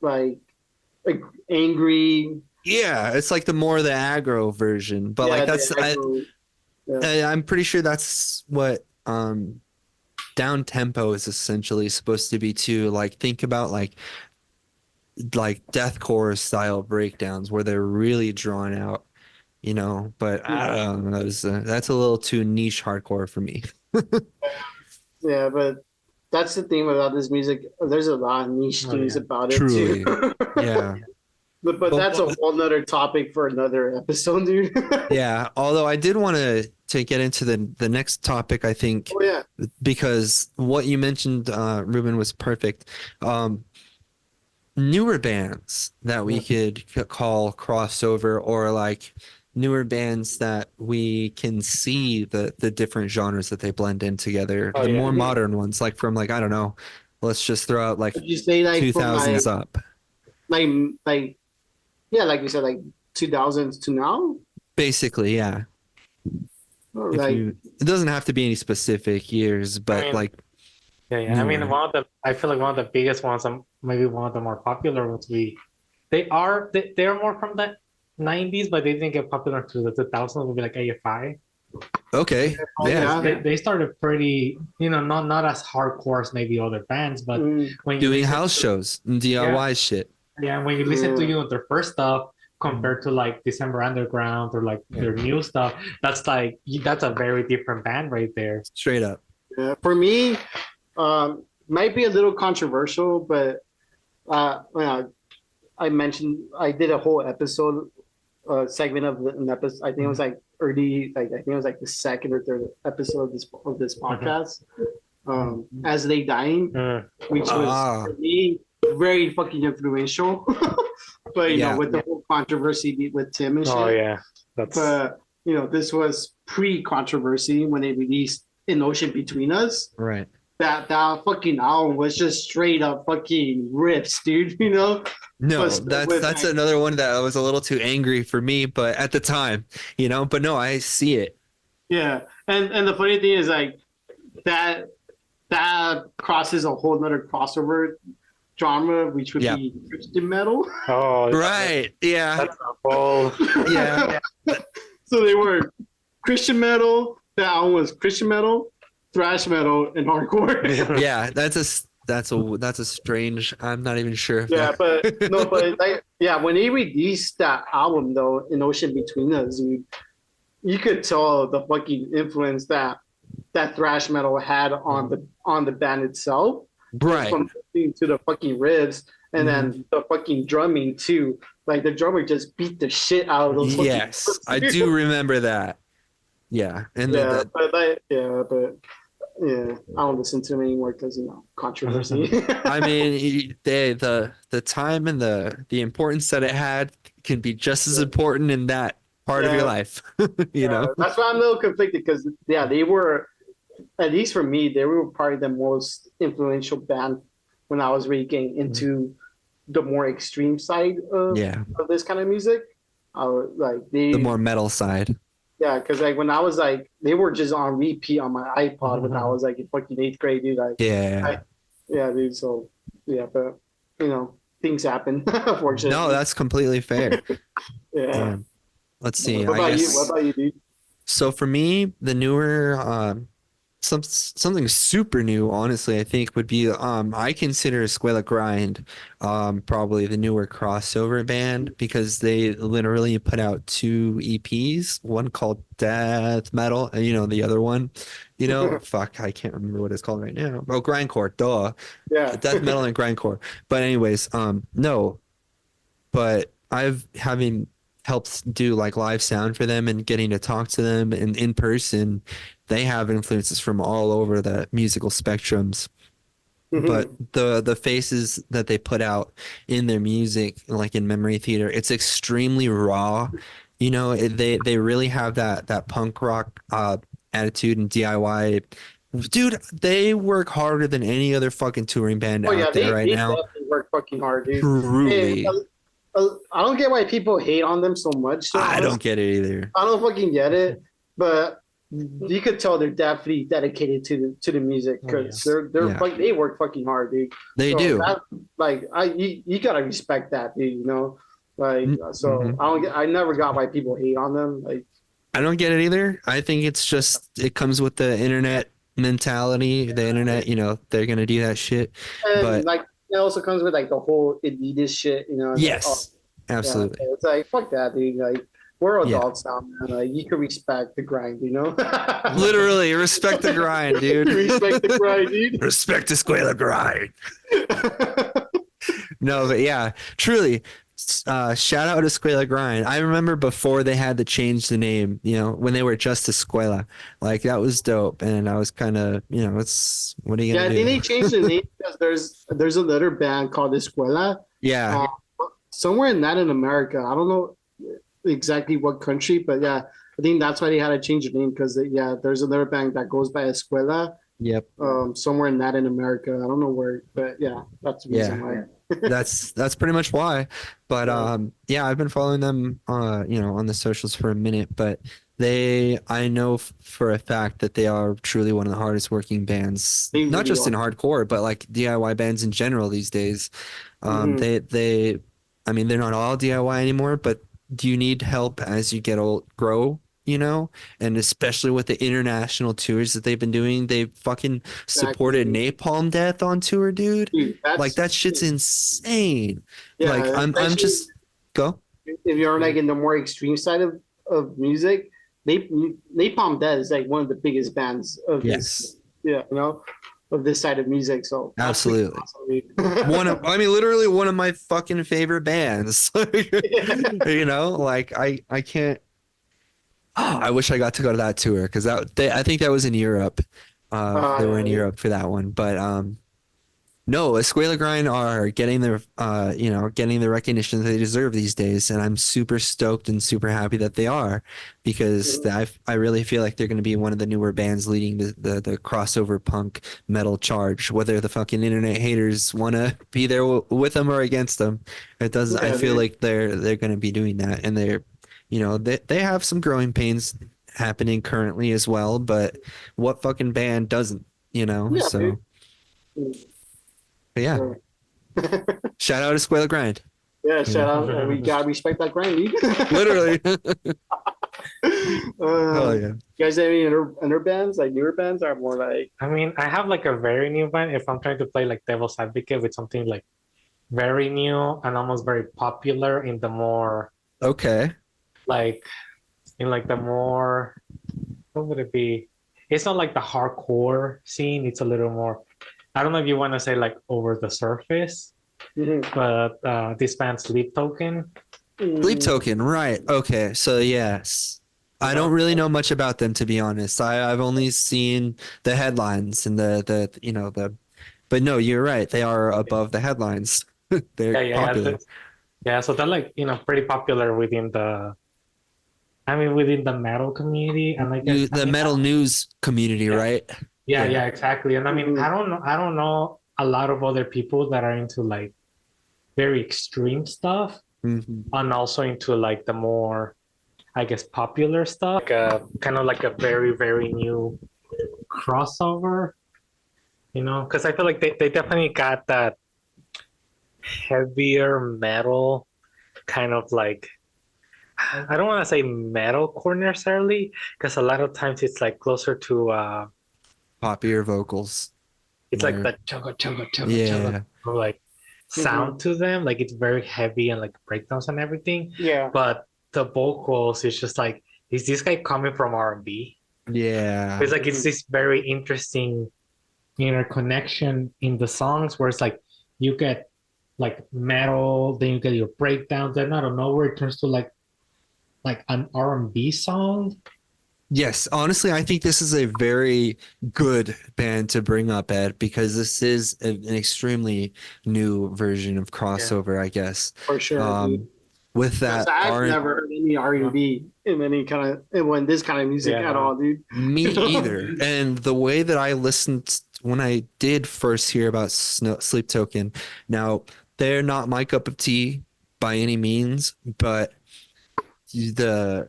like like angry. Yeah, it's like the more the aggro version. But like that's I'm pretty sure that's what down tempo is essentially supposed to be too. Like think about like deathcore style breakdowns where they're really drawn out, you know. But I don't know, that's a little too niche hardcore for me. Yeah, but that's the thing about this music. There's a lot of niche things about it Truly. too. Yeah. But that's a whole nother topic for another episode, dude. Yeah. Although I did want to get into the next topic, I think, Oh yeah. because what you mentioned, Ruben, was perfect. Newer bands that we could call crossover, or like newer bands that we can see the different genres that they blend in together. Oh, The yeah. more modern ones, like from like I don't know, let's just throw out like Would you say like from 2000s up. like yeah, like you said, like 2000s to now? Basically, yeah. Or If like you, it doesn't have to be any specific years, but mean, like Yeah. I mean, newer. I feel like one of the biggest ones, maybe one of the more popular ones, they are more from the 90s, but they didn't get popular to the 2000s. Would be like AFI. Okay. Oh, Yeah. yeah. They started pretty, not as hardcore as maybe other bands, but when you Doing listen house to, shows and DIY shit. yeah, when you listen to their first stuff compared to like December Underground or like their new stuff, that's a very different band right there. Straight up. yeah. For me, might be a little controversial, but when I mentioned I did a whole episode segment of an episode. I think it was like early, like I think it was like the second or third episode of this podcast. As They Dying, which was for me very fucking influential. But you know, with the whole controversy with Tim and shit. Oh yeah, But you know, this was pre-controversy when they released An Ocean Between Us. Right. That fucking album was just straight up fucking rips, dude. You know. No, But that's another one that was a little too angry for me, but at the time, you know, but no, I see it. Yeah. And the funny thing is like that crosses a whole nother crossover genre, which would be Christian metal. Oh, right. Yeah. That's a whole. Yeah. So they were Christian metal. That album was Christian metal, thrash metal, and hardcore. Yeah, that's a strange. I'm not even sure. If Yeah, but no, but like, yeah, when he released that album though, An Ocean Between Us, you could tell the fucking influence that thrash metal had on the band itself. Right. From listening to the fucking riffs and then the fucking drumming too. Like the drummer just beat the shit out of those. Yes, I do remember that. Yeah, and yeah, but I don't listen to them anymore because controversy. I mean, the time and the importance that it had can be just as important in that part of your life. you know, that's why I'm a little conflicted because they were, at least for me, they were probably the most influential band when I was really getting into the more extreme side of this kind of music. I was like the more metal side. Yeah, because like when I was like, they were just on repeat on my iPod when I was like in fucking 8th grade, dude. Like, dude. So but things happen, unfortunately. No, that's completely fair. Yeah. Let's see. What about you, dude? So for me, the newer, something super new, honestly, I think would be I consider Escuela Grind probably the newer crossover band because they literally put out 2 EPs, one called Death Metal and the other one, fuck, I can't remember what it's called right now. Oh, Grindcore, duh. Yeah. Death Metal and Grindcore. But anyways, no. But I've having helped do like live sound for them and getting to talk to them and in person, they have influences from all over the musical spectrums. But the faces that they put out in their music, like in Memory Theater, it's extremely raw. You know, they really have that punk rock attitude and DIY. Dude, they work harder than any other fucking touring band Oh yeah, out there right they now. definitely work fucking hard, dude. Hey, Truly. I don't get why people hate on them so much. So I honestly, don't get it either. I don't fucking get it, but you could tell they're definitely dedicated to the music because Yeah. they work fucking hard, dude. They So do. you gotta respect that, dude. You know, like Mhm. I never got why people hate on them. Like I don't get it either. I think it's just it comes with the internet mentality. The internet, you know, they're gonna do that shit. and But like it also comes with like the whole elitist shit. You know, it's like oh yes, yeah, absolutely. it's like fuck that, dude. Like we're Yeah. adults now, man. Like you can respect the grind, you know. Literally, respect the grind, dude. Respect the grind, dude. Respect the squalor grind. No, but yeah, truly. Shout out to Squela Grind. I remember before they had to change the name, you know, when they were just Escuela. Like that was dope. And I was kind of, you know, it's what are you Yeah, gonna I think do? they changed the name because there's another band called Escuela. Yeah. Somewhere in Latin America. I don't know exactly what country, but yeah, I think that's why they had to change the name because yeah, there's another band that goes by Escuela. Yep. Somewhere in Latin America. I don't know where, but yeah, that's the reason why. That's pretty much why. But yeah, I've been following them you know, on the socials for a minute, but I know for a fact that they are truly one of the hardest working bands, They not really just in are. hardcore, but like DIY bands in general these days. Mhm. They I mean, they're not all DIY anymore, but do you need help as you grow, you know? And especially with the international tours that they've been doing, they fucking supported Exactly. Napalm Death on tour, dude. Dude, Like that shit's insane. Like yeah, I'm especially just go. if you're like in the more extreme side of music. Napalm Death is like one of the biggest bands of this, Yes, yeah, you know, of this side of music. So that's pretty absolutely. awesome, dude. I mean, literally one of my fucking favorite bands. You know, like I can't. Oh, I wish I got to go to that tour because I think that was in Europe. They were in Yeah. Europe for that one, but no, Escuela Grind are getting their you know, getting the recognition that they deserve these days, and I'm super stoked and super happy that they are because I really feel like they're going to be one of the newer bands leading the crossover punk metal charge. Whether the fucking internet haters want to be there with them or against them, it does. I Yeah, feel dude. like they're going to be doing that, and they're, you know, they have some growing pains happening currently as well, but what fucking band doesn't, you know? Yeah, So, dude. but yeah. Yeah. Shout out to Square Grind. Yeah, Yeah. shout out. We gotta respect that grind, dude. Literally. Oh You yeah. guys have any other bands, like newer bands, are more like I mean, I have like a very new band. If I'm trying to play like devil's advocate with something like very new and almost very popular in the more Okay. like in like the more, what would it be? It's not like the hardcore scene. It's a little more, I don't know if you want to say like over the surface, but this band Sleep Token. Sleep Token, right. Okay. So yes. I don't really know much about them, to be honest. I've only seen the headlines and the you know the, but no, you're right. They are above the headlines. They're popular. Yeah. So they're like, pretty popular within within the metal community, and I guess The metal news community, yeah, right? yeah, exactly. And I mean, I don't know a lot of other people that are into like very extreme stuff, Mhm. and also into like the more, I guess, popular stuff, like kind of like a very, very new crossover, because I feel like they definitely got that heavier metal kind of like, I don't want to say metalcore necessarily, because a lot of times it's like closer to Popular vocals. it's like Or- the chugga chugga chugga Yeah. chugga like sound to them, like it's very heavy and like breakdowns and everything. yeah. But the vocals is just like, is this guy coming from R&B? Yeah. It's like it's this very interesting interconnection in the songs where it's like you get like metal, then you get your breakdowns, then out of nowhere it turns to like an R&B song. Yes, honestly, I think this is a very good band to bring up, Ed, because this is an extremely new version of crossover, I guess. For sure, dude. With Because that I've R, never heard any R&B in any kind of when this kind of music Yeah. at all, dude. me either. And the way that I listened when I did first hear about Sleep Token, now they're not my cup of tea by any means, but the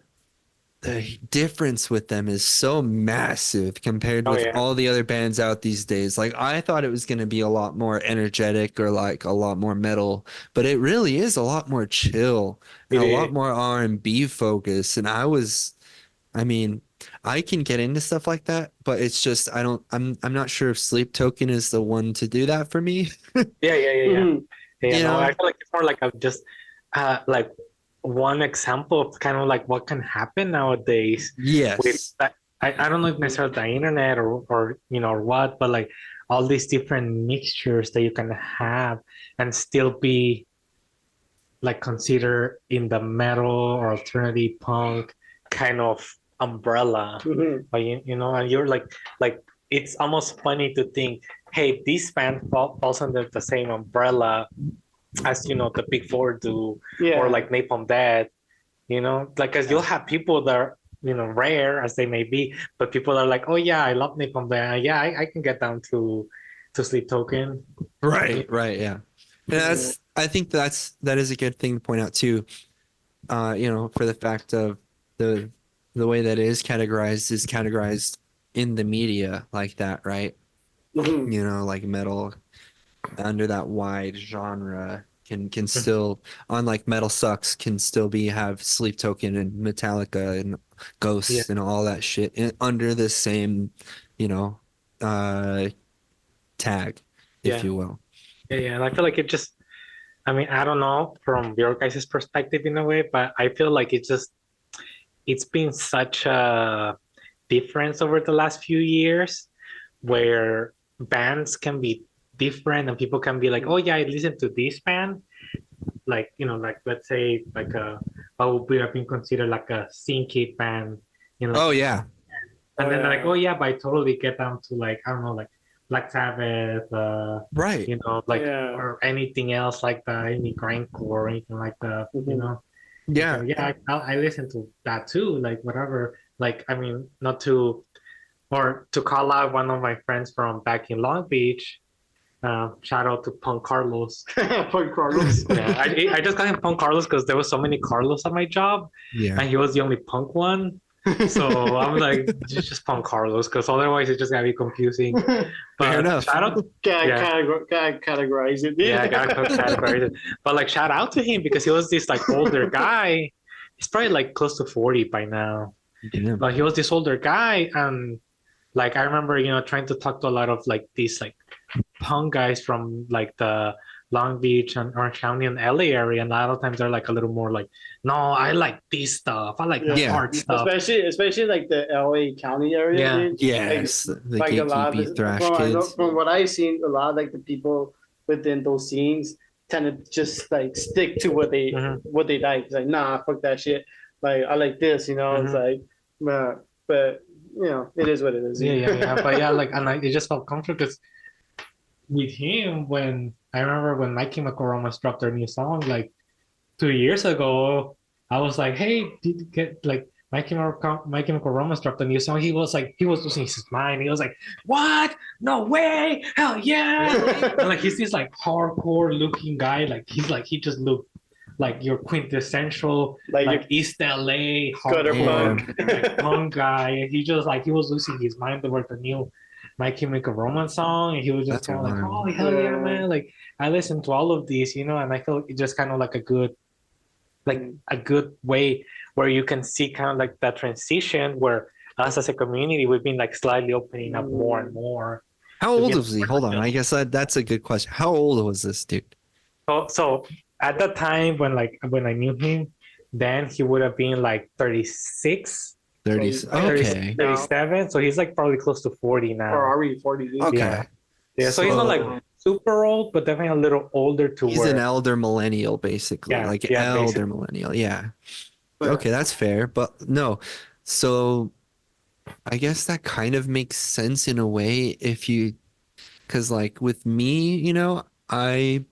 the difference with them is so massive compared Oh, with yeah. all the other bands out these days. Like I thought it was going to be a lot more energetic or like a lot more metal, but it really is a lot more chill and It a lot is. more R&B focus. And I mean, I can get into stuff like that, but it's just I'm not sure if Sleep Token is the one to do that for me. Yeah. Mhm. Yeah, You no, know? I feel like it's more like a just like one example of kind of like what can happen nowadays with Yes. I don't know if necessarily the internet or or what, but like all these different mixtures that you can have and still be like considered in the metal or alternative punk kind of umbrella. Mhm. But and you're like it's almost funny to think, hey, this band falls under the same umbrella as the Big Four do, Yeah. or like Napalm Death, like because you'll have people that are rare as they may be, but people are like, oh yeah, I love Napalm Death, yeah, I can get down to Sleep Token. Right, yeah. And I think that is a good thing to point out too. For the fact of the way that it is categorized in the media like that, right? Mhm. Like metal under that wide genre can still, unlike Metal Sucks, can still have Sleep Token and Metallica and Yeah, Ghosts and all that shit under the same, you know, uh, tag, if yeah, you will. yeah. And I feel like it just, I mean, I don't know from your guys' perspective in a way, but I feel like it's been such a difference over the last few years where bands can be different and people can be like, oh yeah, I listen to this band, like like let's say like what would have been considered like a syncate band, like, Oh yeah, and Oh, then they're yeah. like, oh yeah, but I totally get down to like I don't know, like Black Sabbath, right. like Yeah. or anything else like that, any grindcore or anything like that, Mhm. Yeah, yeah, I listen to that too, like whatever, like I mean, not to or to call out one of my friends from back in Long Beach. Shout out to Punk Carlos. Punk Carlos. Yeah, I just call him Punk Carlos because there was so many Carlos at my job, yeah. and he was the only punk one. So I'm like, just Punk Carlos because otherwise it's just gonna be confusing. Fair But enough. shout out, Gotta yeah, categorize it. yeah, I gotta categorize it. But like, shout out to him because he was this like older guy. He's probably like close to 40 by now. Yeah. But he was this older guy, and like I remember, trying to talk to a lot of like these like punk guys from like the Long Beach and Orange County and LA area, and a lot of times they're like a little more like, no, I like this stuff. I like the Yeah. hard stuff. Especially like the LA County area. Yeah. Dude. Yes, the Like a lot of gatekeeping thrash kids. from what I've seen, a lot of like the people within those scenes tend to just like stick to what they Mhm. like. It's like, nah, fuck that shit. Like I like this, It's like, but it is what it is. Yeah. But yeah, like, and it just felt comfortable because with him, when I remember when My Chemical Romance dropped their new song like 2 years ago, I was like, hey, did you get like My Chemical Romance dropped a new song? He was losing his mind. He was like, what? No way! Hell yeah! And like he's this like hardcore looking guy. Like he just looked like your quintessential like East LA Gutter hardcore punk guy. He was losing his mind over the new My Chemical Romance song, and he was just That's kind of like, wild. oh hell yeah, man! Like I listened to all of these, and I feel it's just kind of like a good way where you can see kind of like that transition where us as a community we've been like slightly opening up more and more. How old was he? Hold on. I guess that's a good question. How old was this dude? So at that time when I knew him, then he would have been like 36. 30. Okay. 37. So he's like probably close to 40 now. Or are we 40? Yeah. Okay. So he's not like super old, but definitely a little older to He's where. an elder millennial, basically. Yeah, Like yeah, elder basically. millennial. Yeah. But- Okay, that's fair. But no. So I guess that kind of makes sense in a way if you, because like with me, I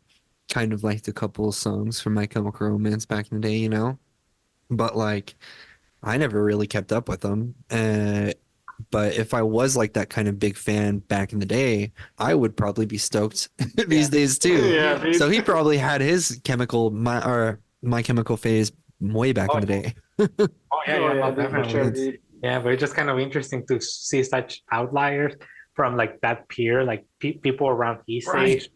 kind of liked a couple of songs from My Chemical Romance back in the day, but like I never really kept up with them. But if I was like that kind of big fan back in the day, I would probably be stoked these days too. Yeah, dude. So he probably had his my chemical phase way back Oh, in the day. Oh yeah, Oh, yeah, yeah, no, dude, for definitely. sure, dude. Yeah, but it's just kind of interesting to see such outliers from like that peer, like people around his Right. age,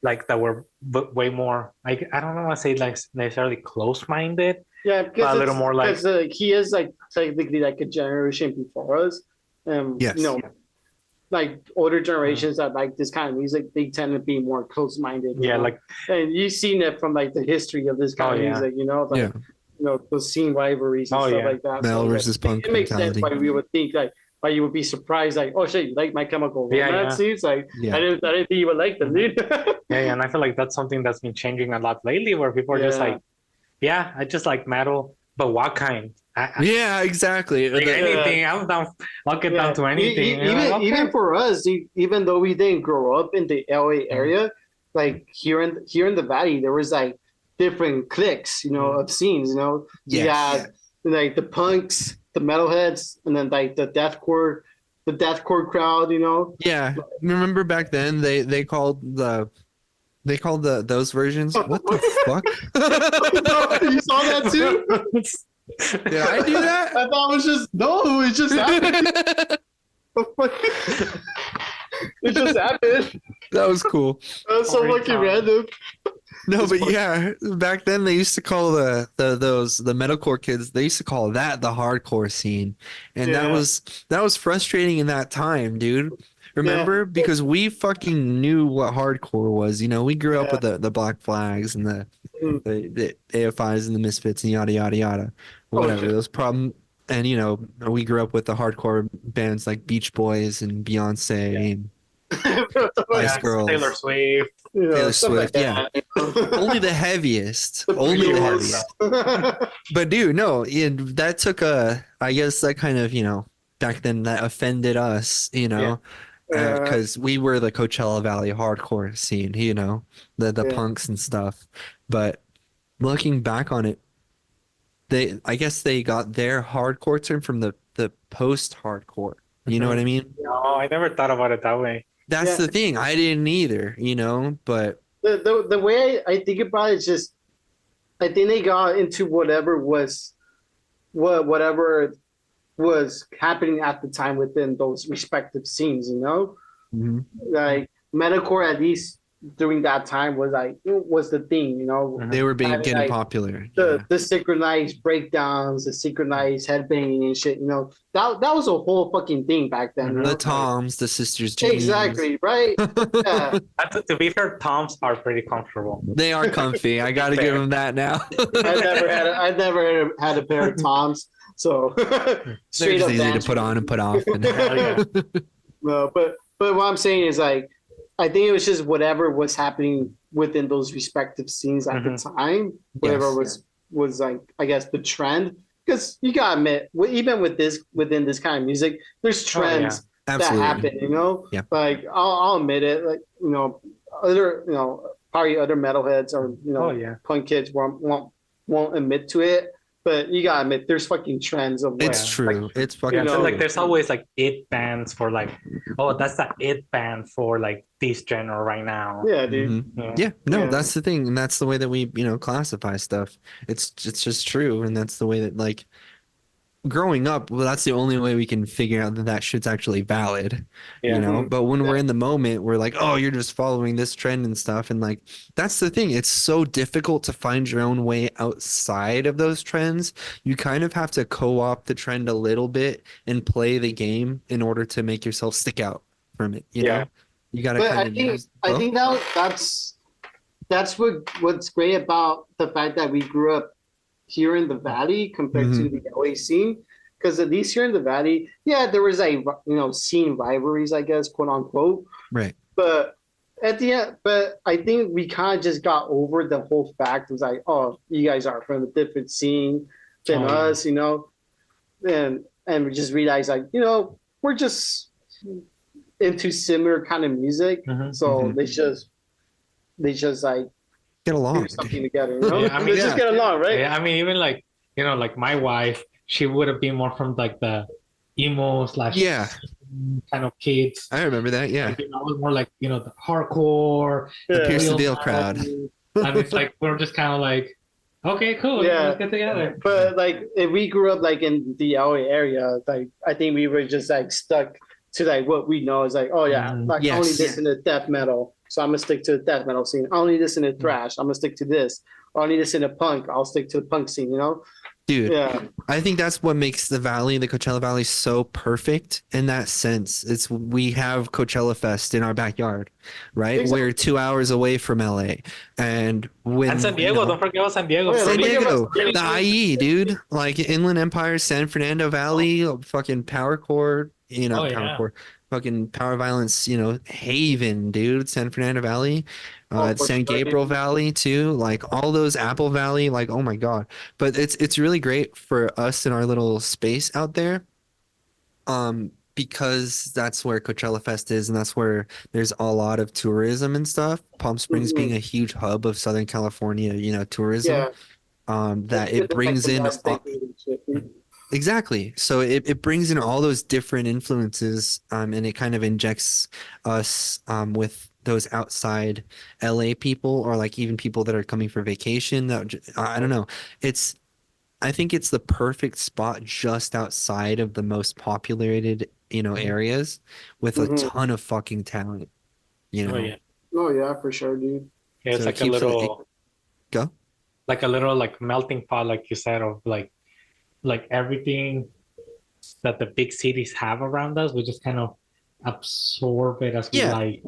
like that were way more like I don't want to say like necessarily close-minded, Yeah, but because a little more like he is like technically like a generation before us, Yes. like older generations that like this kind of music, they tend to be more close-minded. yeah, like and you've seen it from like the history of this kind Oh, of yeah. music, like Yeah. those scene rivalries and Oh, stuff yeah. like that. Metal So, versus punk it makes sense mentality. why we would think like why you would be surprised like, oh shit, you like My Chemical Yeah, Romance? yeah. It's like Yeah. I didn't think you would like them, dude. yeah, and I feel like that's something that's been changing a lot lately, where people are just Yeah. like, yeah, I just like metal, but what kind? Yeah, exactly. Like anything, I'm down. I'll get down to anything. And you're Even like, okay. even for us, even though we didn't grow up in the LA area, like here in the valley, there was like different cliques, of scenes. You Yes. had like the punks, the metalheads, and then like the deathcore crowd. Yeah. Remember back then they called those versions. What the fuck? You saw that too? Did I do that? I thought it just happened. It just happened. That was cool. That was so fucking random. No, but yeah, back then they used to call the metalcore kids. They used to call that the hardcore scene, and that Yeah. was frustrating in that time, dude. Remember, because we fucking knew what hardcore was. We grew up with the Black Flags and the AFIs and the Misfits and yada yada yada, whatever. shit. Those problem, and we grew up with the hardcore bands like Beach Boys and Beyonce and Spice Girls. Taylor Swift. Taylor stuff Swift, yeah. Only the heaviest. Only the heaviest. But dude, no, that took I guess that kind of, back then that offended us, because we were the Coachella Valley hardcore scene, the Yeah. punks and stuff. But looking back on it, I guess they got their hardcore term from the post-hardcore. You know what I mean? No, I never thought about it that way. That's the thing. I didn't either, but the way I think about it is just, I think they got into whatever was happening at the time within those respective scenes. Mhm. Like metalcore, at least during that time, was the thing. they were Having, getting like, popular. the synchronized breakdowns, the synchronized headbanging and shit. That was a whole fucking thing back then. The Toms, the sisters' jeans. Exactly, right? Yeah. To be fair, Toms are pretty comfortable. They are comfy. I gotta give them that now. I've never had a pair of Toms, so They're straight just up easy to dance. put on and put off. And Hell yeah. No, but what I'm saying is like, I think it was just whatever was happening within those respective scenes at the time, whatever was like, I guess, the trend. Because you gotta admit, even within this kind of music, there's trends that Absolutely. happen. Yeah. Like I'll admit it. Like other probably other metalheads or punk kids won't admit to it. But you gotta admit, there's fucking trends of It's true. Like, It's fucking Yeah, so true. like there's always like it bands for like, oh, that's the it band for like this genre right now. yeah, dude. Mhm. Yeah, no, Yeah. that's the thing, and that's the way that we, classify stuff. It's just true, and that's the way that like growing up, well, that's the only way we can figure out that shit's actually valid. Yeah. But when we're in the moment, we're like, oh, you're just following this trend and stuff, and like that's the thing. It's so difficult to find your own way outside of those trends. You kind of have to co-opt the trend a little bit and play the game in order to make yourself stick out from it. You know, you gotta But kind of use I both. think that's what's great about the fact that we grew up here in the valley compared to the LA scene. Because at least here in the valley, there was scene rivalries, I guess, quote unquote. Right. But at the end, but I think we kind of just got over the whole fact. It was like, oh, you guys are from a different scene than us, you know, and we just realized like, you know, we're just into similar kind of music, so they just like Get along. do something together, you know? Yeah, I mean, Let's just get along, right? Yeah, I mean, even like, you know, like my wife, she would have been more from like the emo slash kind of kids. I remember that. Yeah, Like, you know, I was more like, you know, the hardcore, the Pierce the real Veil metal. crowd. And it's like we're just kind of like, okay, cool, Yeah. let's get together. But like, if we grew up like in the LA area, like I think we were just like stuck to like what we know is like, oh yeah, like I only listen to death metal, so I'm gonna stick to the death metal scene. I only listen to thrash, I'm gonna stick to this. I only listen to punk, I'll stick to the punk scene, you know? Dude, Yeah. I think that's what makes the Coachella Valley so perfect in that sense. It's we have Coachella Fest in our backyard, right? Exactly. We're 2 hours away from LA. And when And San Diego, don't forget about San Diego. Oh, yeah, San don't forget Diego, about San Diego. the IE, dude. Like Inland Empire, San Fernando Valley, fucking power chord, you know, power chord, fucking power violence, you know, haven, dude. San Fernando Valley, San Gabriel Valley too. Like all those Apple Valley, like oh my god. But it's really great for us in our little space out there. Because that's where Coachella Fest is, and that's where there's a lot of tourism and stuff. Palm Springs being a huge hub of Southern California, you know, tourism. Yeah. That it brings in exactly. So it brings in all those different influences, and it kind of injects us with those outside LA people, or like even people that are coming for vacation. I don't know. I think it's the perfect spot just outside of the most populated, you know, areas with a ton of fucking talent, you know. Oh yeah, for sure, dude. Yeah, it's So like a little go. like a little like melting pot, like you said, of like everything that the big cities have around us, we just kind of absorb it as we like.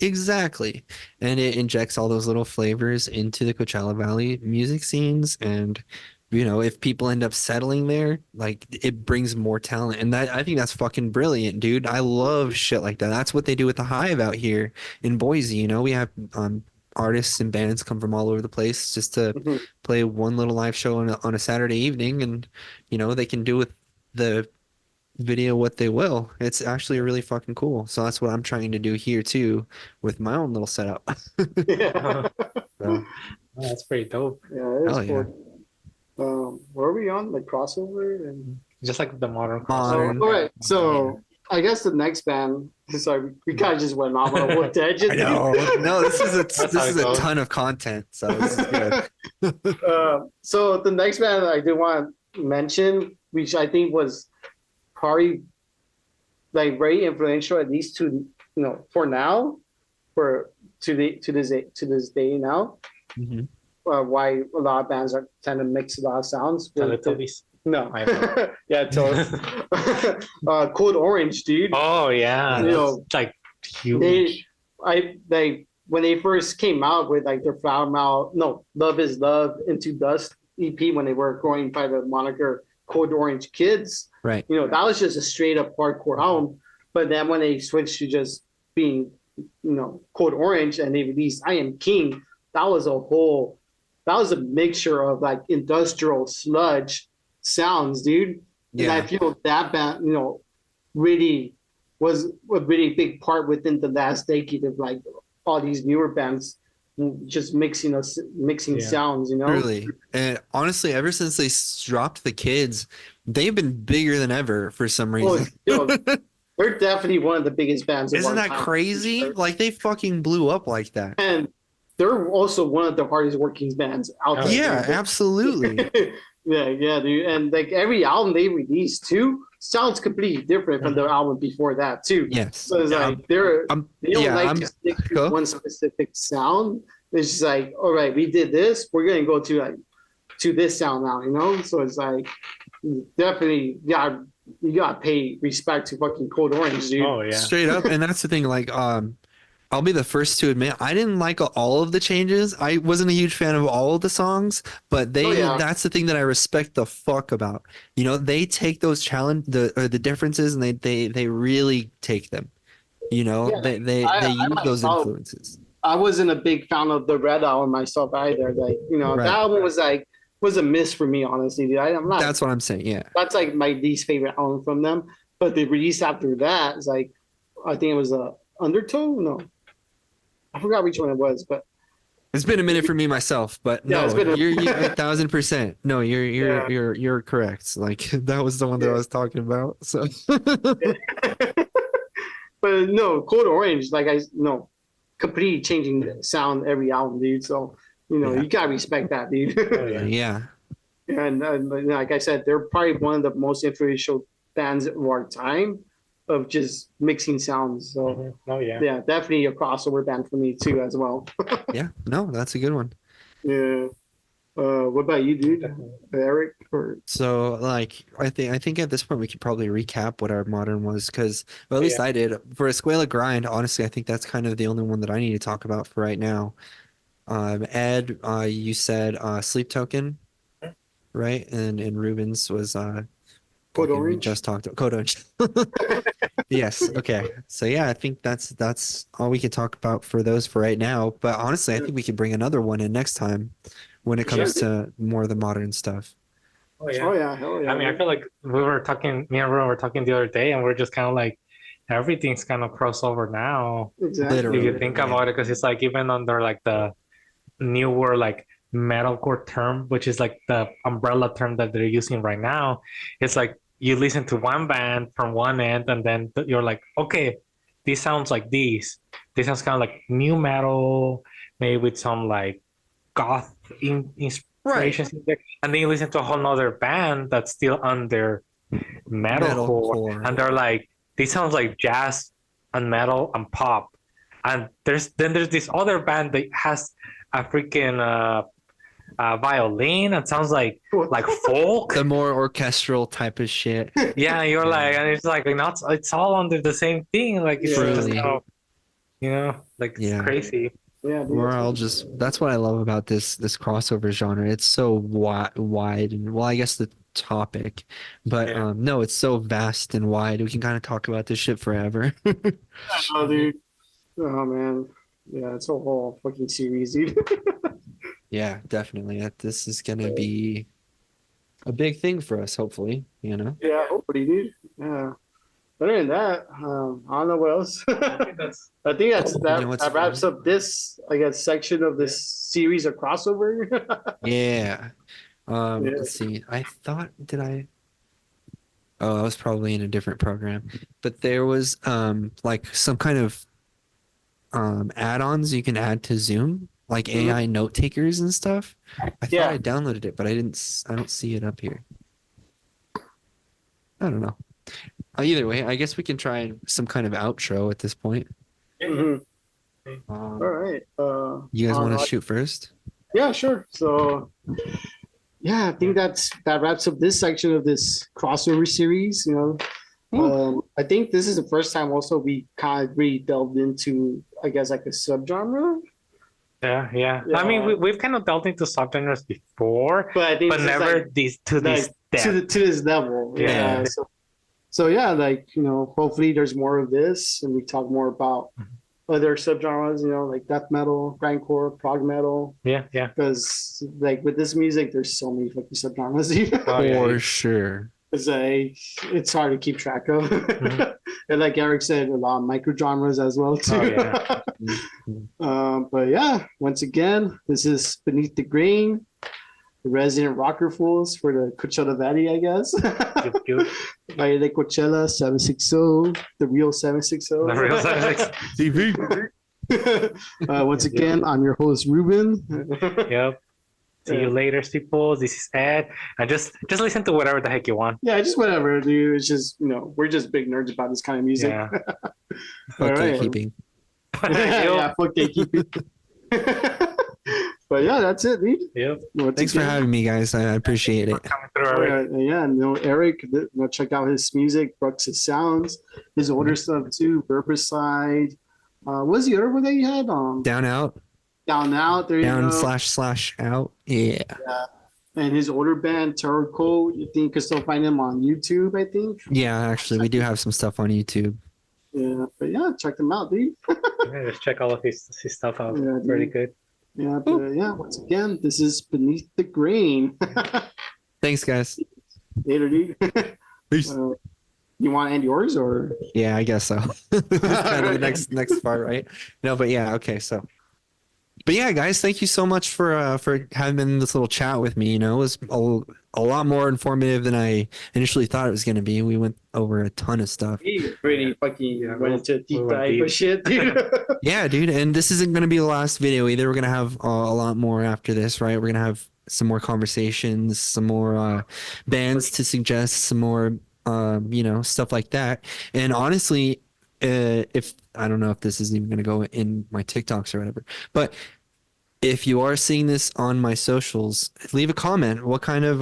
Exactly. And it injects all those little flavors into the Coachella Valley music scenes. And, you know, if people end up settling there, like it brings more talent. And that I think that's fucking brilliant, dude. I love shit like that. That's what they do with the Hive out here in Boise. You know, we have artists and bands come from all over the place just to play one little live show on a Saturday evening. And, you know, they can do with the video what they will. It's actually really fucking cool. So that's what I'm trying to do here too with my own little setup. Yeah. So, That's pretty dope. Yeah, it's cool. Where are we on? Like crossover and just like the modern. All right. So I guess the next band. Sorry, we kind of just went off on a tangent. I know. No, this is a ton of content. So this is good. So the next band I do want to mention, which I think was probably like very influential, at least to, you know, for now, to this day now. Why a lot of bands are tend to mix a lot of sounds. No, yeah, Code Orange, dude. Oh yeah, you know, like huge. When they first came out with like their Love Is Love Into Dust EP, when they were going by the moniker Code Orange Kids, right? You know, that was just a straight up hardcore album. But then when they switched to just being, you know, Code Orange, and they released I Am King, that was a mixture of like industrial sludge sounds, dude. And I feel that band, you know, really was a really big part within the last decade of like all these newer bands just mixing sounds, you know. Really, and honestly, ever since they dropped the Kids, they've been bigger than ever for some reason. You know, they're definitely one of the biggest bands. Isn't that crazy? Sure. Like they fucking blew up like that. And they're also one of the hardest working bands out there. Yeah, absolutely. yeah, dude. And like every album they release too sounds completely different from the album before that too. Yes. So it's like they don't to stick to one specific sound. It's just like, all right, we did this, we're gonna go to this sound now, you know? So it's like definitely you gotta pay respect to fucking Code Orange, dude. Oh yeah. Straight up. And that's the thing, like I'll be the first to admit I didn't like all of the changes. I wasn't a huge fan of all of the songs, but that's the thing that I respect the fuck about. You know, they take those the differences and they really take them. You know, Yeah, they use those myself, influences. I wasn't a big fan of the Red album myself either. Like, that Right. album was a miss for me, honestly. Dude. I'm not. That's what I'm saying. Yeah. That's like my least favorite album from them. But the release after that is like, I think it was a Undertow. No, I forgot which one it was, but It's been a minute for me myself, but Yeah, no, it's been a- you're 1,000%. No, Yeah. you're correct. Like that was the one that I was talking about. So but no, Code Orange, like no, completely changing the sound every album, dude. So Yeah. you gotta respect that, dude. Oh, yeah. yeah. and like I said, they're probably one of the most influential bands of our time of just mixing sounds. So Mhm. Oh yeah. yeah, definitely a crossover band for me too as well. Yeah. No, that's a good one. Yeah. What about you, dude? Eric? Or So like I think at this point we could probably recap what our modern was because well, at least Yeah. I did. For Escuela Grind, honestly, I think that's kind of the only one that I need to talk about for right now. Ed, you said Sleep Token, right? And Ruben's was Code fucking we Orange? just talked about Code Orange. Yes. Okay. So yeah, I think that's all we can talk about for those for right now. But honestly, I think we could bring another one in next time when it comes to more of the modern stuff. Oh yeah. Oh yeah, hell yeah. I mean, I feel like we were talking, me and Ruben were talking the other day, and we're just kind of like, everything's kind of crossover now. exactly. Literally. If you think Yeah. about it, because it's like even under like the newer like metalcore term, which is like the umbrella term that they're using right now, it's like you listen to one band from one end, and then you're like, okay, this sounds like these. This sounds kind of like new metal, maybe with some like goth inspirations in there. And then you listen to a whole nother band that's still under metalcore, Metalcore. and they're like, this sounds like jazz and metal and pop. And there's this other band that has a freaking violin and sounds like folk. The more orchestral type of shit. Yeah, you're like, and it's like not, it's all under the same thing. Like it's just Truly. kind of, like it's Yeah. crazy. Yeah, dude, Or that's I'll what- just that's what I love about this crossover genre. It's so wide and well, I guess the topic, but Yeah. no, it's so vast and wide. We can kind of talk about this shit forever. Oh, dude. Oh man. Yeah, it's a whole fucking series, dude. Yeah, definitely. This is gonna be a big thing for us, hopefully. You know. Yeah, hopefully, dude. Yeah. Other than that, I don't know what else. I think that wraps up this, I guess, section of this series of crossover. Yeah. Yeah. Let's see. I thought did I? Oh, I was probably in a different program, but there was like some kind of add-ons you can add to Zoom, like AI note takers and stuff. I thought Yeah. I downloaded it, but I don't see it up here. I don't know. Either way, I guess we can try some kind of outro at this point. Mhm. All right. You guys want to shoot first? Yeah, sure. So, yeah, I think that wraps up this section of this crossover series. I think this is the first time also we kind of really delved into, I guess, like a subgenre. Yeah. I mean, we've kind of delved into subgenres before, But I think but this is, never like, this to this depth. to this level. Yeah. So yeah, like hopefully there's more of this, and we talk more about other subgenres. Like death metal, grindcore, prog metal. Yeah. Because like with this music, there's so many fucking subgenres. Oh, yeah. For sure. It's like it's hard to keep track of. And like Eric said, a lot of micro genres as well too. Oh, yeah. But yeah, once again, this is Beneath the Grain, the resident rocker fools for the Coachella Valley, I guess. Good. By the Coachella 760, the real 760. The real 760. TV. Once again, I'm your host Ruben. Yep. See you later, people. This is Ed. And just listen to whatever the heck you want. Yeah, just whatever, dude. It's just we're just big nerds about this kind of music. Yeah. All right. Gatekeeping. Yeah, fuck gatekeeping. But yeah, that's it, dude. Yep. Once Thanks for again, having me, guys. I appreciate it. Coming through already. Yeah, Eric, check out his music, Bruxa Sounds, his older stuff too, Burperside. What's the other one that you had? Down out. Down Out. There you Down go. / out. Yeah. And his older band, Terror Code. You think you can still find him on YouTube? I think. Yeah, actually, we do have some stuff on YouTube. Yeah, but yeah, check them out, dude. Yeah, just check all of his stuff out. Yeah, Pretty dude. good. Yeah, but yeah, once again, this is Beneath the Grain. Thanks, guys. Later, dude. Peace. You want to end yours or? Yeah, I guess so. Kind of the next part, right? No, but yeah, okay. So, but yeah, guys, thank you so much for having this little chat with me. You know, it was a lot more informative than I initially thought it was going to be. We went over a ton of stuff. He really fucking went into a deep we went dive deep. of shit, dude. Yeah, dude, and this isn't going to be the last video either. We're going to have a lot more after this, right? We're going to have some more conversations, some more bands to suggest, some more stuff like that. And honestly, if I don't know if this is even going to go in my TikToks or whatever, but if you are seeing this on my socials, leave a comment. What kind of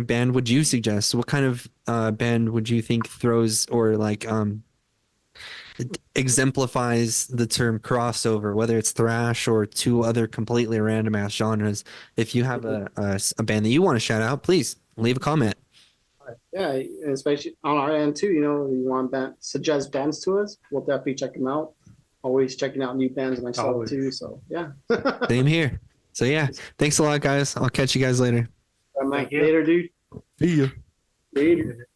band would you suggest? What kind of band would you think throws or exemplifies the term crossover, whether it's thrash or two other completely random ass genres? If you have a band that you want to shout out, please leave a comment. Yeah, especially on our end too. You know, you want suggest bands to us, we'll definitely check them out. Always checking out new bands myself Always. too. So yeah. Same here. So yeah, thanks a lot, guys. I'll catch you guys later. I'm like, Thank you. later, dude. See you. Later.